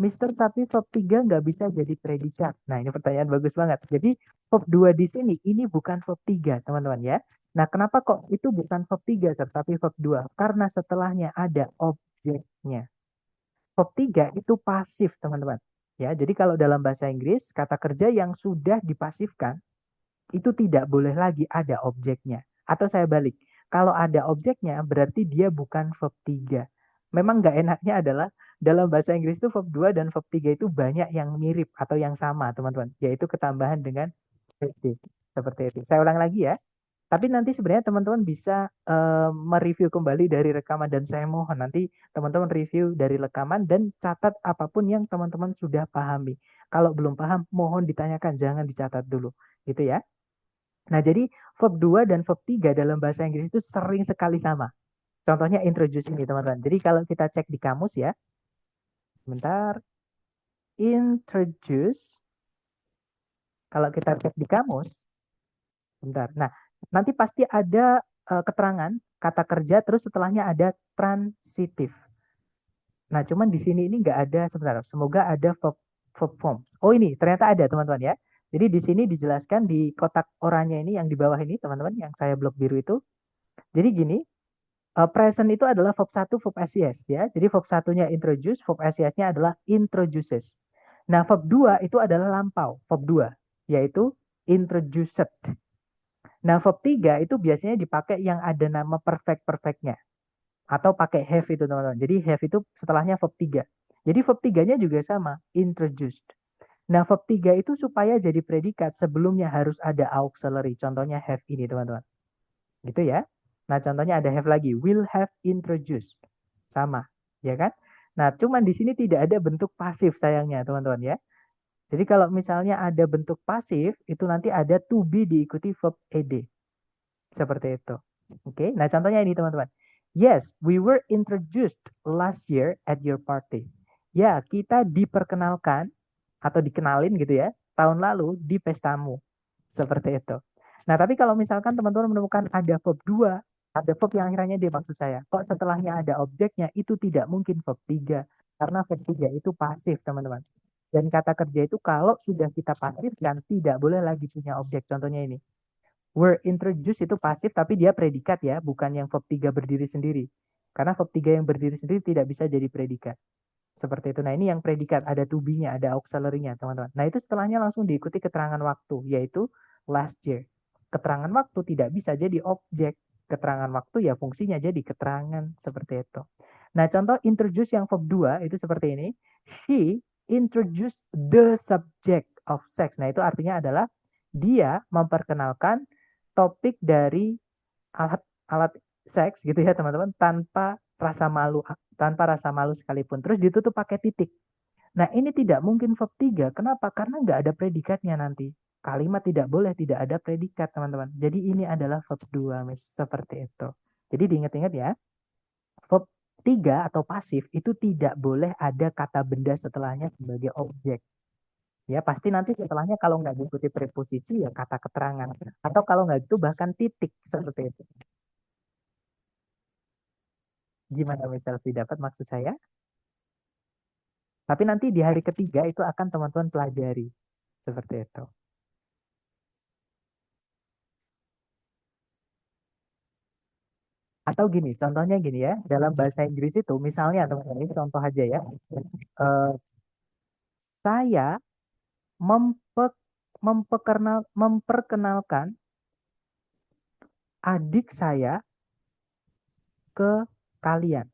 Mister, tapi verb 3 nggak bisa jadi predikat. Nah, ini pertanyaan bagus banget. Jadi, verb 2 di sini, ini bukan verb 3, teman-teman ya. Nah, kenapa kok itu bukan verb 3, tapi verb 2? Karena setelahnya ada objeknya. Verb 3 itu pasif, teman-teman. Ya, jadi kalau dalam bahasa Inggris, kata kerja yang sudah dipasifkan, itu tidak boleh lagi ada objeknya. Atau saya balik, kalau ada objeknya, berarti dia bukan verb 3. Memang nggak enaknya adalah dalam bahasa Inggris itu verb 2 dan verb 3 itu banyak yang mirip atau yang sama, teman-teman. Yaitu ketambahan dengan SD. Seperti itu. Saya ulang lagi ya. Tapi nanti sebenarnya teman-teman bisa mereview kembali dari rekaman dan saya mohon nanti teman-teman review dari rekaman dan catat apapun yang teman-teman sudah pahami. Kalau belum paham, mohon ditanyakan, jangan dicatat dulu. Gitu ya. Nah, jadi verb 2 dan verb 3 dalam bahasa Inggris itu sering sekali sama. Contohnya introduce ini, teman-teman. Jadi kalau kita cek di kamus ya. Sebentar. Introduce. Kalau kita cek di kamus. Sebentar. Nah, nanti pasti ada keterangan kata kerja terus setelahnya ada transitif. Nah, cuman di sini ini nggak ada sebentar. Semoga ada verb forms. Oh, ini ternyata ada, teman-teman ya. Jadi di sini dijelaskan di kotak oranye ini yang di bawah ini, teman-teman, yang saya blok biru itu. Jadi gini, present itu adalah verb 1, verb SES ya. Jadi verb 1-nya introduce, verb SES-nya adalah introduces. Nah, verb 2 itu adalah lampau, verb 2, yaitu introduced. Nah, verb 3 itu biasanya dipakai yang ada nama perfect-perfectnya. Atau pakai have itu, teman-teman. Jadi have itu setelahnya verb 3. Jadi verb 3-nya juga sama, introduced. Nah, verb 3 itu supaya jadi predikat sebelumnya harus ada auxiliary. Contohnya have ini, teman-teman. Gitu ya. Nah, contohnya ada have lagi, will have introduced. Sama, ya kan? Nah, cuman di sini tidak ada bentuk pasif sayangnya, teman-teman ya. Jadi kalau misalnya ada bentuk pasif, itu nanti ada to be diikuti verb ed. Seperti itu. Oke, nah contohnya ini teman-teman. Yes, we were introduced last year at your party. Ya, kita diperkenalkan atau dikenalin gitu ya, tahun lalu di pestamu. Seperti itu. Nah, tapi kalau misalkan teman-teman menemukan ada verb 2, ada verb yang akhirnya dia maksud saya, kok setelahnya ada objeknya, itu tidak mungkin verb 3. Karena verb 3 itu pasif, teman-teman. Dan kata kerja itu kalau sudah kita pasifkan, tidak boleh lagi punya objek. Contohnya ini. Were introduced itu pasif, tapi dia predikat ya, bukan yang verb 3 berdiri sendiri. Karena verb 3 yang berdiri sendiri tidak bisa jadi predikat. Seperti itu. Nah, ini yang predikat, ada to be-nya, ada auxiliary-nya, teman-teman. Nah, itu setelahnya langsung diikuti keterangan waktu, yaitu last year. Keterangan waktu tidak bisa jadi objek. Keterangan waktu ya fungsinya jadi keterangan, seperti itu. Nah, contoh introduce yang verb 2 itu seperti ini. She introduced the subject of sex. Nah, itu artinya adalah dia memperkenalkan topik dari alat seks gitu ya, teman-teman, tanpa rasa malu sekalipun. Terus ditutup pakai titik. Nah, ini tidak mungkin verb 3. Kenapa? Karena nggak ada predikatnya nanti. Kalimat tidak boleh tidak ada predikat, teman-teman. Jadi ini adalah verb 2, Miss. Seperti itu. Jadi diingat-ingat ya. Verb 3 atau pasif itu tidak boleh ada kata benda setelahnya sebagai objek. Ya, pasti nanti setelahnya kalau nggak diikuti preposisi ya kata keterangan. Atau kalau nggak itu bahkan titik, seperti itu. Gimana misal dapat maksud saya? Tapi nanti di hari ketiga itu akan teman-teman pelajari. Seperti itu. Atau gini, contohnya gini ya, dalam bahasa Inggris itu misalnya teman-teman, ini contoh aja ya. Saya memperkenalkan adik saya ke kalian.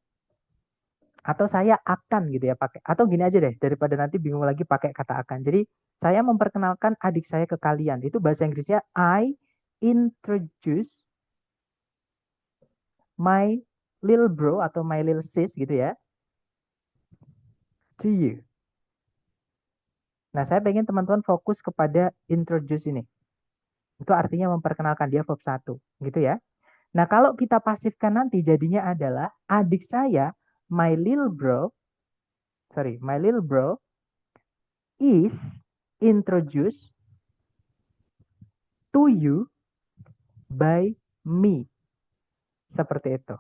Atau saya akan gitu ya pakai. Atau gini aja deh, daripada nanti bingung lagi pakai kata akan. Jadi saya memperkenalkan adik saya ke kalian. Itu bahasa Inggrisnya I introduce my little bro atau my little sis gitu ya to you. Nah, saya pengen teman-teman fokus kepada introduce ini. Itu artinya memperkenalkan, dia verb 1 gitu ya. Nah, kalau kita pasifkan nanti jadinya adalah adik saya, my little bro, my little bro is introduced to you by me. Seperti itu.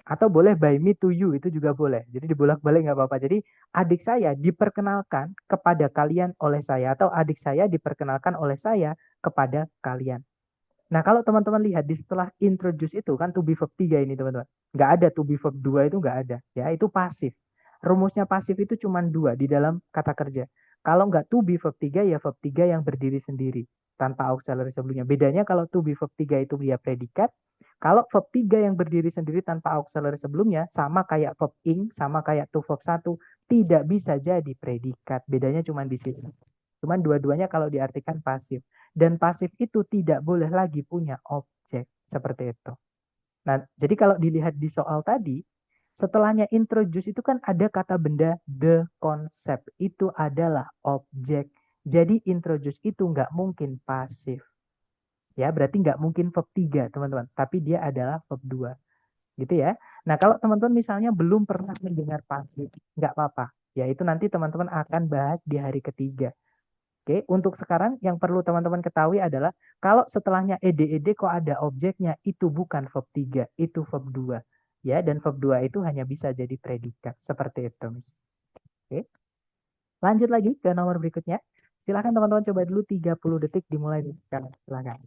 Atau boleh by me to you, itu juga boleh. Jadi dibolak-balik nggak apa-apa. Jadi adik saya diperkenalkan kepada kalian oleh saya, atau adik saya diperkenalkan oleh saya kepada kalian. Nah, kalau teman-teman lihat di setelah introduce itu kan to be verb 3 ini teman-teman. Nggak ada to be verb 2 itu nggak ada. Ya, itu pasif. Rumusnya pasif itu cuma 2 di dalam kata kerja. Kalau nggak to be verb 3 ya verb 3 yang berdiri sendiri tanpa auxiliary sebelumnya. Bedanya kalau to be verb 3 itu dia predikat. Kalau verb 3 yang berdiri sendiri tanpa auxiliary sebelumnya sama kayak verb ing, sama kayak to verb 1 tidak bisa jadi predikat. Bedanya cuma di situ. Cuman dua-duanya kalau diartikan pasif. Dan pasif itu tidak boleh lagi punya objek. Seperti itu. Nah, jadi kalau dilihat di soal tadi, setelahnya introduce itu kan ada kata benda the concept. Itu adalah objek. Jadi introduce itu nggak mungkin pasif. Ya, berarti nggak mungkin verb 3, teman-teman. Tapi dia adalah verb 2. Gitu ya. Nah, kalau teman-teman misalnya belum pernah mendengar pasif, nggak apa-apa. Ya, itu nanti teman-teman akan bahas di hari ketiga. Oke, untuk sekarang yang perlu teman-teman ketahui adalah kalau setelahnya ed kok ada objeknya, itu bukan verb 3, itu verb 2. Ya, dan verb 2 itu hanya bisa jadi predikat. Seperti itu, Miss. Oke. Lanjut lagi ke nomor berikutnya. Silakan teman-teman coba dulu 30 detik dimulai dari sekarang. Silakan.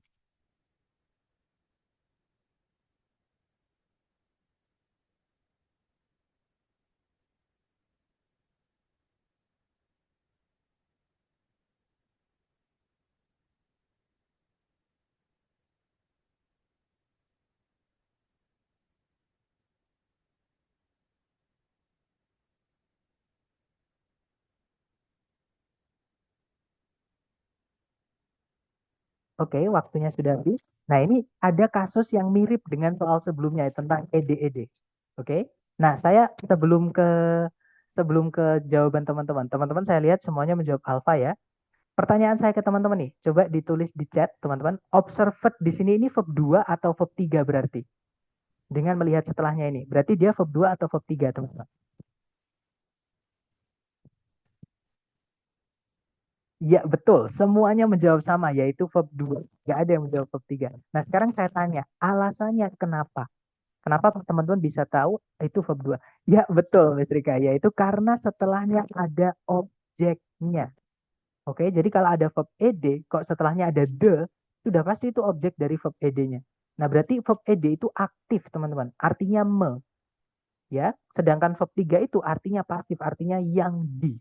Oke, waktunya sudah habis. Nah, ini ada kasus yang mirip dengan soal sebelumnya tentang ed. Oke. Nah, saya sebelum ke jawaban teman-teman. Teman-teman saya lihat semuanya menjawab alfa ya. Pertanyaan saya ke teman-teman nih, coba ditulis di chat, teman-teman. Observed di sini ini verb 2 atau verb 3 berarti? Dengan melihat setelahnya ini. Berarti dia verb 2 atau verb 3, teman-teman? Ya, betul. Semuanya menjawab sama, yaitu verb 2. Nggak ada yang menjawab verb 3. Nah, sekarang saya tanya, alasannya kenapa? Kenapa teman-teman bisa tahu itu verb 2? Ya, betul, Miss Rika. Yaitu karena setelahnya ada objeknya. Oke, jadi kalau ada verb ed, kok setelahnya ada the, sudah pasti itu objek dari verb ed-nya. Nah, berarti verb ed itu aktif, teman-teman. Artinya me. Ya, sedangkan verb 3 itu artinya pasif, artinya yang di.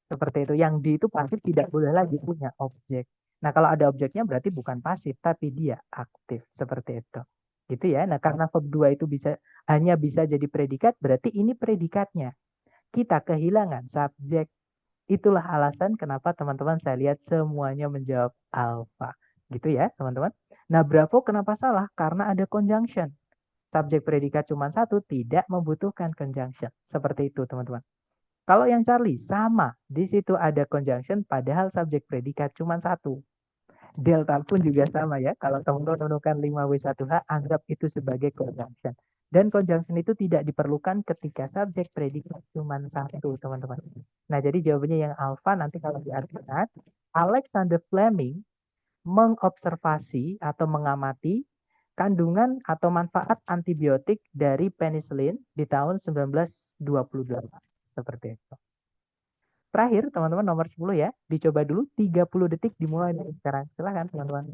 Seperti itu. Yang di itu pasif tidak boleh lagi punya objek. Nah, kalau ada objeknya berarti bukan pasif, tapi dia aktif. Seperti itu. Gitu ya. Nah, karena verb 2 itu hanya bisa jadi predikat, berarti ini predikatnya. Kita kehilangan subjek. Itulah alasan kenapa teman-teman saya lihat semuanya menjawab alfa. Gitu ya, teman-teman. Nah, Bravo kenapa salah? Karena ada conjunction. Subjek predikat cuma satu, tidak membutuhkan conjunction. Seperti itu, teman-teman. Kalau yang Charlie, sama. Di situ ada conjunction, padahal subjek predikat cuma satu. Delta pun juga sama ya. Kalau teman-teman menemukan 5W1H, anggap itu sebagai conjunction. Dan conjunction itu tidak diperlukan ketika subjek predikat cuma satu, teman-teman. Nah, jadi jawabannya yang alfa nanti kalau diartikan, Alexander Fleming mengobservasi atau mengamati kandungan atau manfaat antibiotik dari penicillin di tahun 1928. Seperti itu. Terakhir, teman-teman, nomor 10 ya. Dicoba dulu 30 detik dimulai dari sekarang. Silahkan, teman-teman.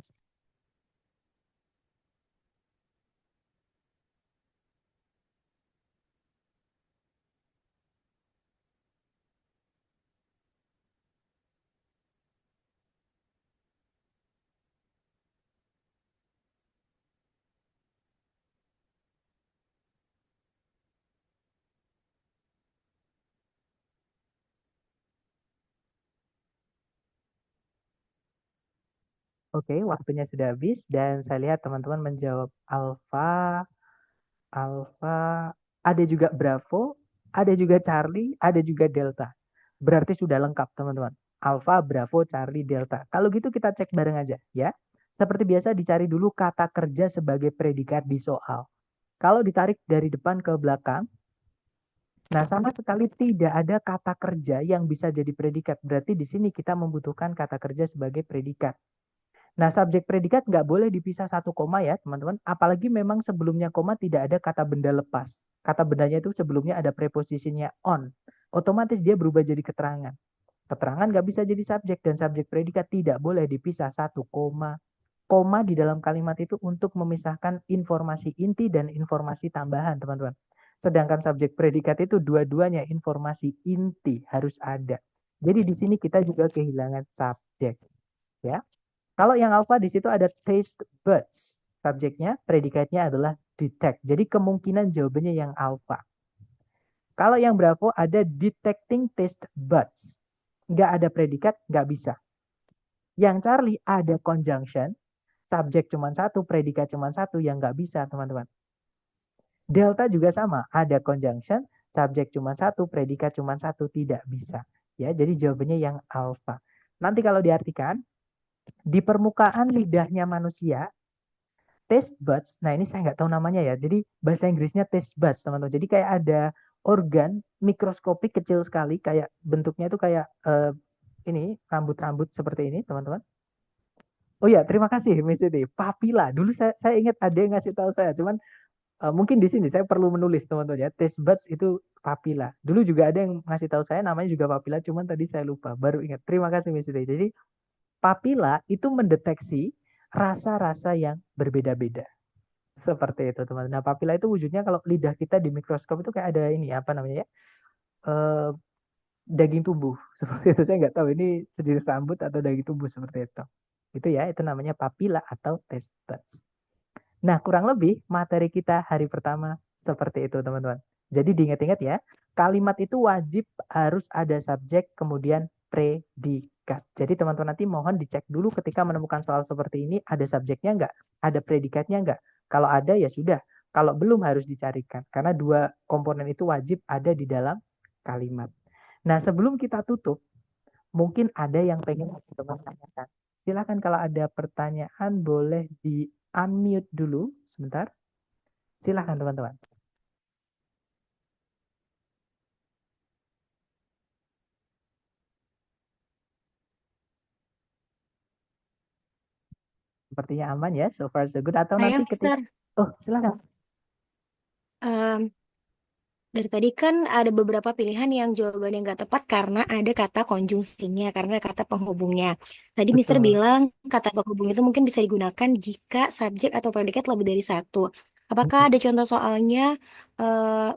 Oke, waktunya sudah habis dan saya lihat teman-teman menjawab alfa, ada juga Bravo, ada juga Charlie, ada juga Delta. Berarti sudah lengkap, teman-teman. Alfa, Bravo, Charlie, Delta. Kalau gitu kita cek bareng aja ya. Seperti biasa dicari dulu kata kerja sebagai predikat di soal. Kalau ditarik dari depan ke belakang, Nah, sama sekali tidak ada kata kerja yang bisa jadi predikat. Berarti di sini kita membutuhkan kata kerja sebagai predikat. Nah, subjek predikat nggak boleh dipisah satu koma ya, teman-teman. Apalagi memang sebelumnya koma tidak ada kata benda lepas. Kata bendanya itu sebelumnya ada preposisinya on. Otomatis dia berubah jadi keterangan. Keterangan nggak bisa jadi subjek dan subjek predikat tidak boleh dipisah satu koma. Koma di dalam kalimat itu untuk memisahkan informasi inti dan informasi tambahan, teman-teman. Sedangkan subjek predikat itu dua-duanya informasi inti harus ada. Jadi di sini kita juga kehilangan subjek, ya. Kalau yang alpha di situ ada taste buds. Subjeknya, predikatnya adalah detect. Jadi kemungkinan jawabannya yang alpha. Kalau yang bravo ada detecting taste buds. Nggak ada predikat, nggak bisa. Yang Charlie ada conjunction. Subjek cuma satu, predikat cuma satu, yang nggak bisa, teman-teman. Delta juga sama, ada conjunction, subjek cuma satu, predikat cuma satu, tidak bisa. Ya, jadi jawabannya yang alpha. Nanti kalau diartikan, di permukaan lidahnya manusia, taste buds, nah ini saya nggak tahu namanya ya, jadi bahasa Inggrisnya taste buds, teman-teman. Jadi kayak ada organ mikroskopik kecil sekali, kayak bentuknya itu kayak ini, rambut-rambut seperti ini, teman-teman. Oh ya, terima kasih Miss Siti. Papila. Dulu saya ingat ada yang ngasih tahu saya, cuman mungkin di sini saya perlu menulis teman-teman ya. Taste buds itu papila. Dulu juga ada yang ngasih tahu saya namanya juga papila, cuman tadi saya lupa. Baru ingat. Terima kasih Miss Siti. Jadi papila itu mendeteksi rasa-rasa yang berbeda-beda. Seperti itu teman-teman. Nah, papila itu wujudnya kalau lidah kita di mikroskop itu kayak ada ini apa namanya ya? Eh, daging tumbuh. Seperti itu saya nggak tahu ini sejenis rambut atau daging tumbuh seperti itu. Itu ya, itu namanya papila atau taste buds. Nah, kurang lebih materi kita hari pertama seperti itu, teman-teman. Jadi diingat-ingat ya, kalimat itu wajib harus ada subjek, kemudian predikat. Jadi teman-teman nanti mohon dicek dulu ketika menemukan soal seperti ini, ada subjeknya nggak? Ada predikatnya nggak? Kalau ada ya sudah, kalau belum harus dicarikan. Karena dua komponen itu wajib ada di dalam kalimat. Nah, sebelum kita tutup, mungkin ada yang pengen teman-teman tanyakan. Silakan kalau ada pertanyaan boleh di unmute dulu sebentar. Silakan teman-teman. Sepertinya aman ya, so far so good. Atau Saya, nanti ketika... Mister, Oh, silakan. dari tadi kan ada beberapa pilihan yang jawabannya nggak tepat karena ada kata konjungsinya, karena ada kata penghubungnya. Tadi Mister Betul. bilang kata penghubung itu mungkin bisa digunakan jika subjek atau predikat lebih dari satu. Apakah ada contoh soalnya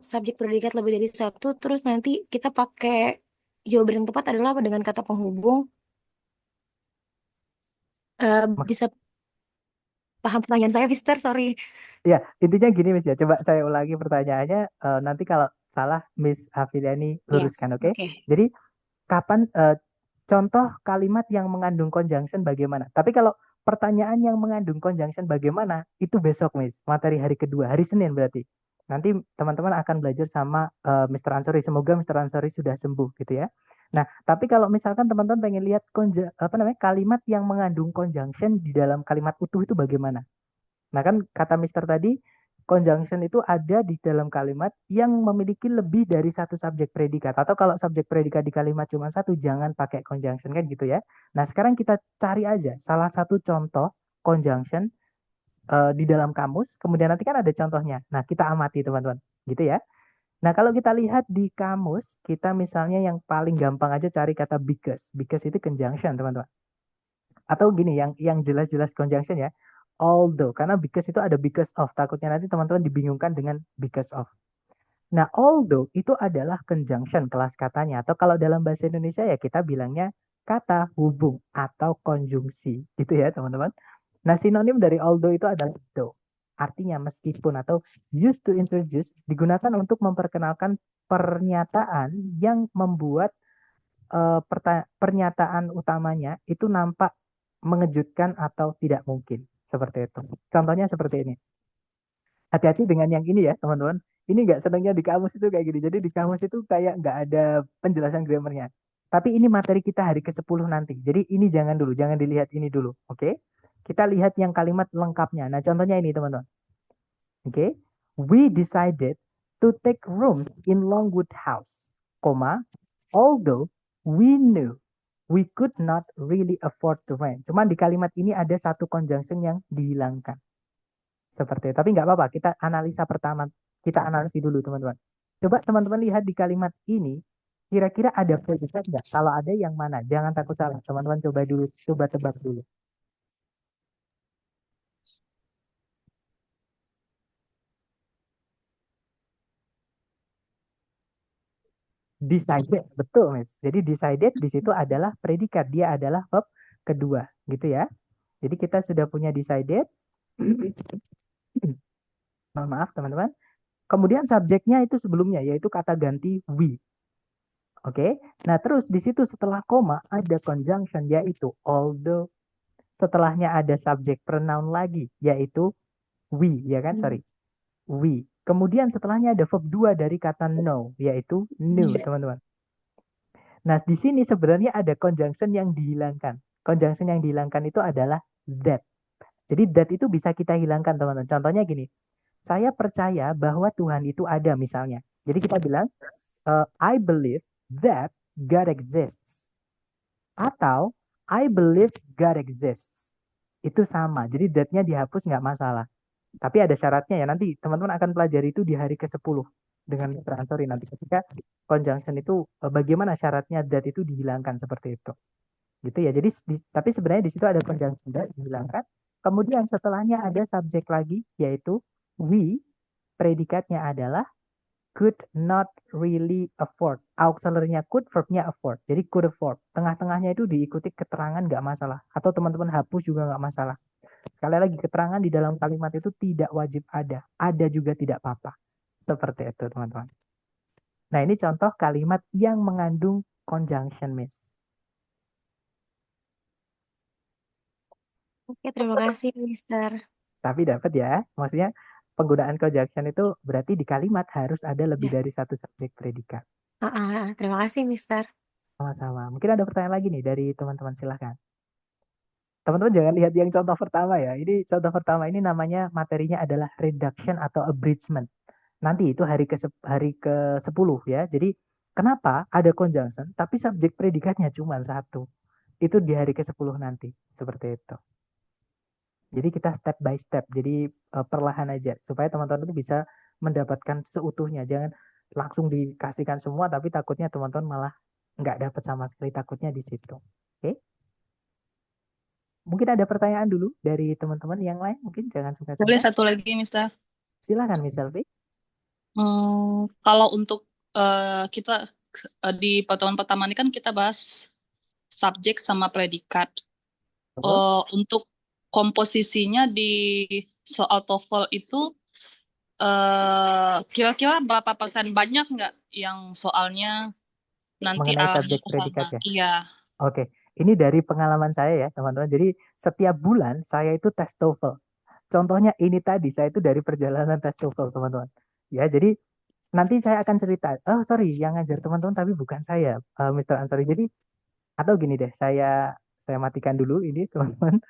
subjek predikat lebih dari satu, terus nanti kita pakai jawaban yang tepat adalah apa dengan kata penghubung? Bisa paham pertanyaan saya, Mister? Sorry. Ya, intinya gini Miss ya. Coba saya ulangi pertanyaannya. Nanti kalau salah Miss Afiliani Yes, luruskan, oke? oke. Jadi kapan contoh kalimat yang mengandung conjunction bagaimana? Tapi kalau pertanyaan yang mengandung conjunction bagaimana itu besok Miss, materi hari kedua, hari Senin berarti. Nanti teman-teman akan belajar sama Mr. Ansori. Semoga Mr. Ansori sudah sembuh gitu ya. Nah, tapi kalau misalkan teman-teman pengen lihat kalimat yang mengandung conjunction di dalam kalimat utuh itu bagaimana? Nah, kan kata Mister tadi, conjunction itu ada di dalam kalimat yang memiliki lebih dari satu subjek predikat. Atau kalau subjek predikat di kalimat cuma satu, jangan pakai conjunction kan gitu ya. Nah, sekarang kita cari aja salah satu contoh conjunction di dalam kamus. Kemudian nanti kan ada contohnya. Nah, kita amati teman-teman. Gitu ya. Nah, kalau kita lihat di kamus, kita misalnya yang paling gampang aja cari kata because. Because itu conjunction, teman-teman. Atau gini, yang jelas-jelas conjunction ya. Although, karena because itu ada because of. Takutnya nanti teman-teman dibingungkan dengan because of. Nah, although itu adalah conjunction kelas katanya. Atau kalau dalam bahasa Indonesia ya kita bilangnya kata hubung atau konjungsi. Gitu ya teman-teman. Nah, sinonim dari although itu adalah though. Artinya meskipun atau used to introduce digunakan untuk memperkenalkan pernyataan yang membuat pernyataan utamanya itu nampak mengejutkan atau tidak mungkin. Seperti itu. Contohnya seperti ini. Hati-hati dengan yang ini ya teman-teman. Ini nggak senangnya di kamus itu kayak gini. Jadi di kamus itu kayak nggak ada penjelasan grammarnya. Tapi ini materi kita hari ke-10 nanti. Jadi ini jangan dulu, jangan dilihat ini dulu. Oke? Kita lihat yang kalimat lengkapnya. Nah contohnya ini teman-teman. Oke? We decided to take rooms in Longwood House, although we knew we could not really afford to rent. Cuman di kalimat ini ada satu conjunction yang dihilangkan. Seperti itu. Tapi nggak apa-apa, kita analisa pertama. Kita analisis dulu, teman-teman. Coba teman-teman lihat di kalimat ini, kira-kira ada predikat nggak? Kalau ada, yang mana? Jangan takut salah. Teman-teman coba dulu, coba tebak dulu. Decided, betul, Miss. Jadi decided di situ adalah predikat, dia adalah verb kedua, gitu ya. Jadi kita sudah punya decided. Mohon maaf, teman-teman. Kemudian subjeknya itu sebelumnya, yaitu kata ganti we. Oke. Nah, terus di situ setelah koma ada conjunction, yaitu although. Setelahnya ada subjek pronoun lagi, yaitu we, ya kan? Sorry. We. Kemudian setelahnya ada verb 2 dari kata know, yaitu knew, teman-teman. Nah, di sini sebenarnya ada conjunction yang dihilangkan. Conjunction yang dihilangkan itu adalah that. Jadi that itu bisa kita hilangkan, teman-teman. Contohnya gini, saya percaya bahwa Tuhan itu ada, misalnya. Jadi kita bilang, I believe that God exists. Atau, I believe God exists. Itu sama. Jadi that-nya dihapus, nggak masalah. Tapi ada syaratnya ya. Nanti teman-teman akan pelajari itu di hari ke-10 dengan Mr. Ansori nanti ketika conjunction itu bagaimana syaratnya that itu dihilangkan seperti itu. Gitu ya. Jadi tapi sebenarnya di situ ada conjunction that dihilangkan. Kemudian setelahnya ada subjek lagi, yaitu we. Predikatnya adalah could not really afford. Auxiliary-nya could, verb-nya afford. Jadi could afford. Tengah-tengahnya itu diikuti keterangan nggak masalah. Atau teman-teman hapus juga nggak masalah. Sekali lagi, keterangan di dalam kalimat itu tidak wajib ada. Ada juga tidak apa-apa. Seperti itu, teman-teman. Nah, ini contoh kalimat yang mengandung conjunction, Miss. Oke, terima kasih, Mister. Tapi dapat ya. Maksudnya penggunaan conjunction itu berarti di kalimat harus ada lebih dari satu subjek predikat. Terima kasih, Mister. Sama-sama. Mungkin ada pertanyaan lagi nih dari teman-teman, silahkan. Teman-teman jangan lihat yang contoh pertama ya. Ini contoh pertama ini namanya materinya adalah reduction atau abridgment. Nanti itu hari ke-10 ya. Jadi kenapa ada conjunction tapi subjek predikatnya cuma satu. Itu di hari ke-10 nanti. Seperti itu. Jadi kita step by step. Jadi perlahan aja supaya teman-teman itu bisa mendapatkan seutuhnya. Jangan langsung dikasihkan semua tapi takutnya teman-teman malah nggak dapat sama sekali, takutnya di situ. Oke? Mungkin ada pertanyaan dulu dari teman-teman yang lain, mungkin jangan sungkan-sungkan. Boleh satu lagi, Mister? Silakan, Miss Selvi. Kalau untuk kita di pertemuan pertama ini kan kita bahas subjek sama predikat. Untuk komposisinya di soal TOEFL itu kira-kira berapa persen, banyak nggak yang soalnya nanti Mengenai arahnya subjek ke predikat sana? ya? Iya. Oke, ini dari pengalaman saya ya, teman-teman. Jadi setiap bulan saya itu tes TOEFL. Contohnya ini tadi, saya itu dari perjalanan tes TOEFL, teman-teman. Ya, jadi nanti saya akan cerita. Oh, sorry, yang ngajar teman-teman tapi bukan saya, Mr. Ansari. Jadi, atau gini deh, saya matikan dulu ini, teman-teman.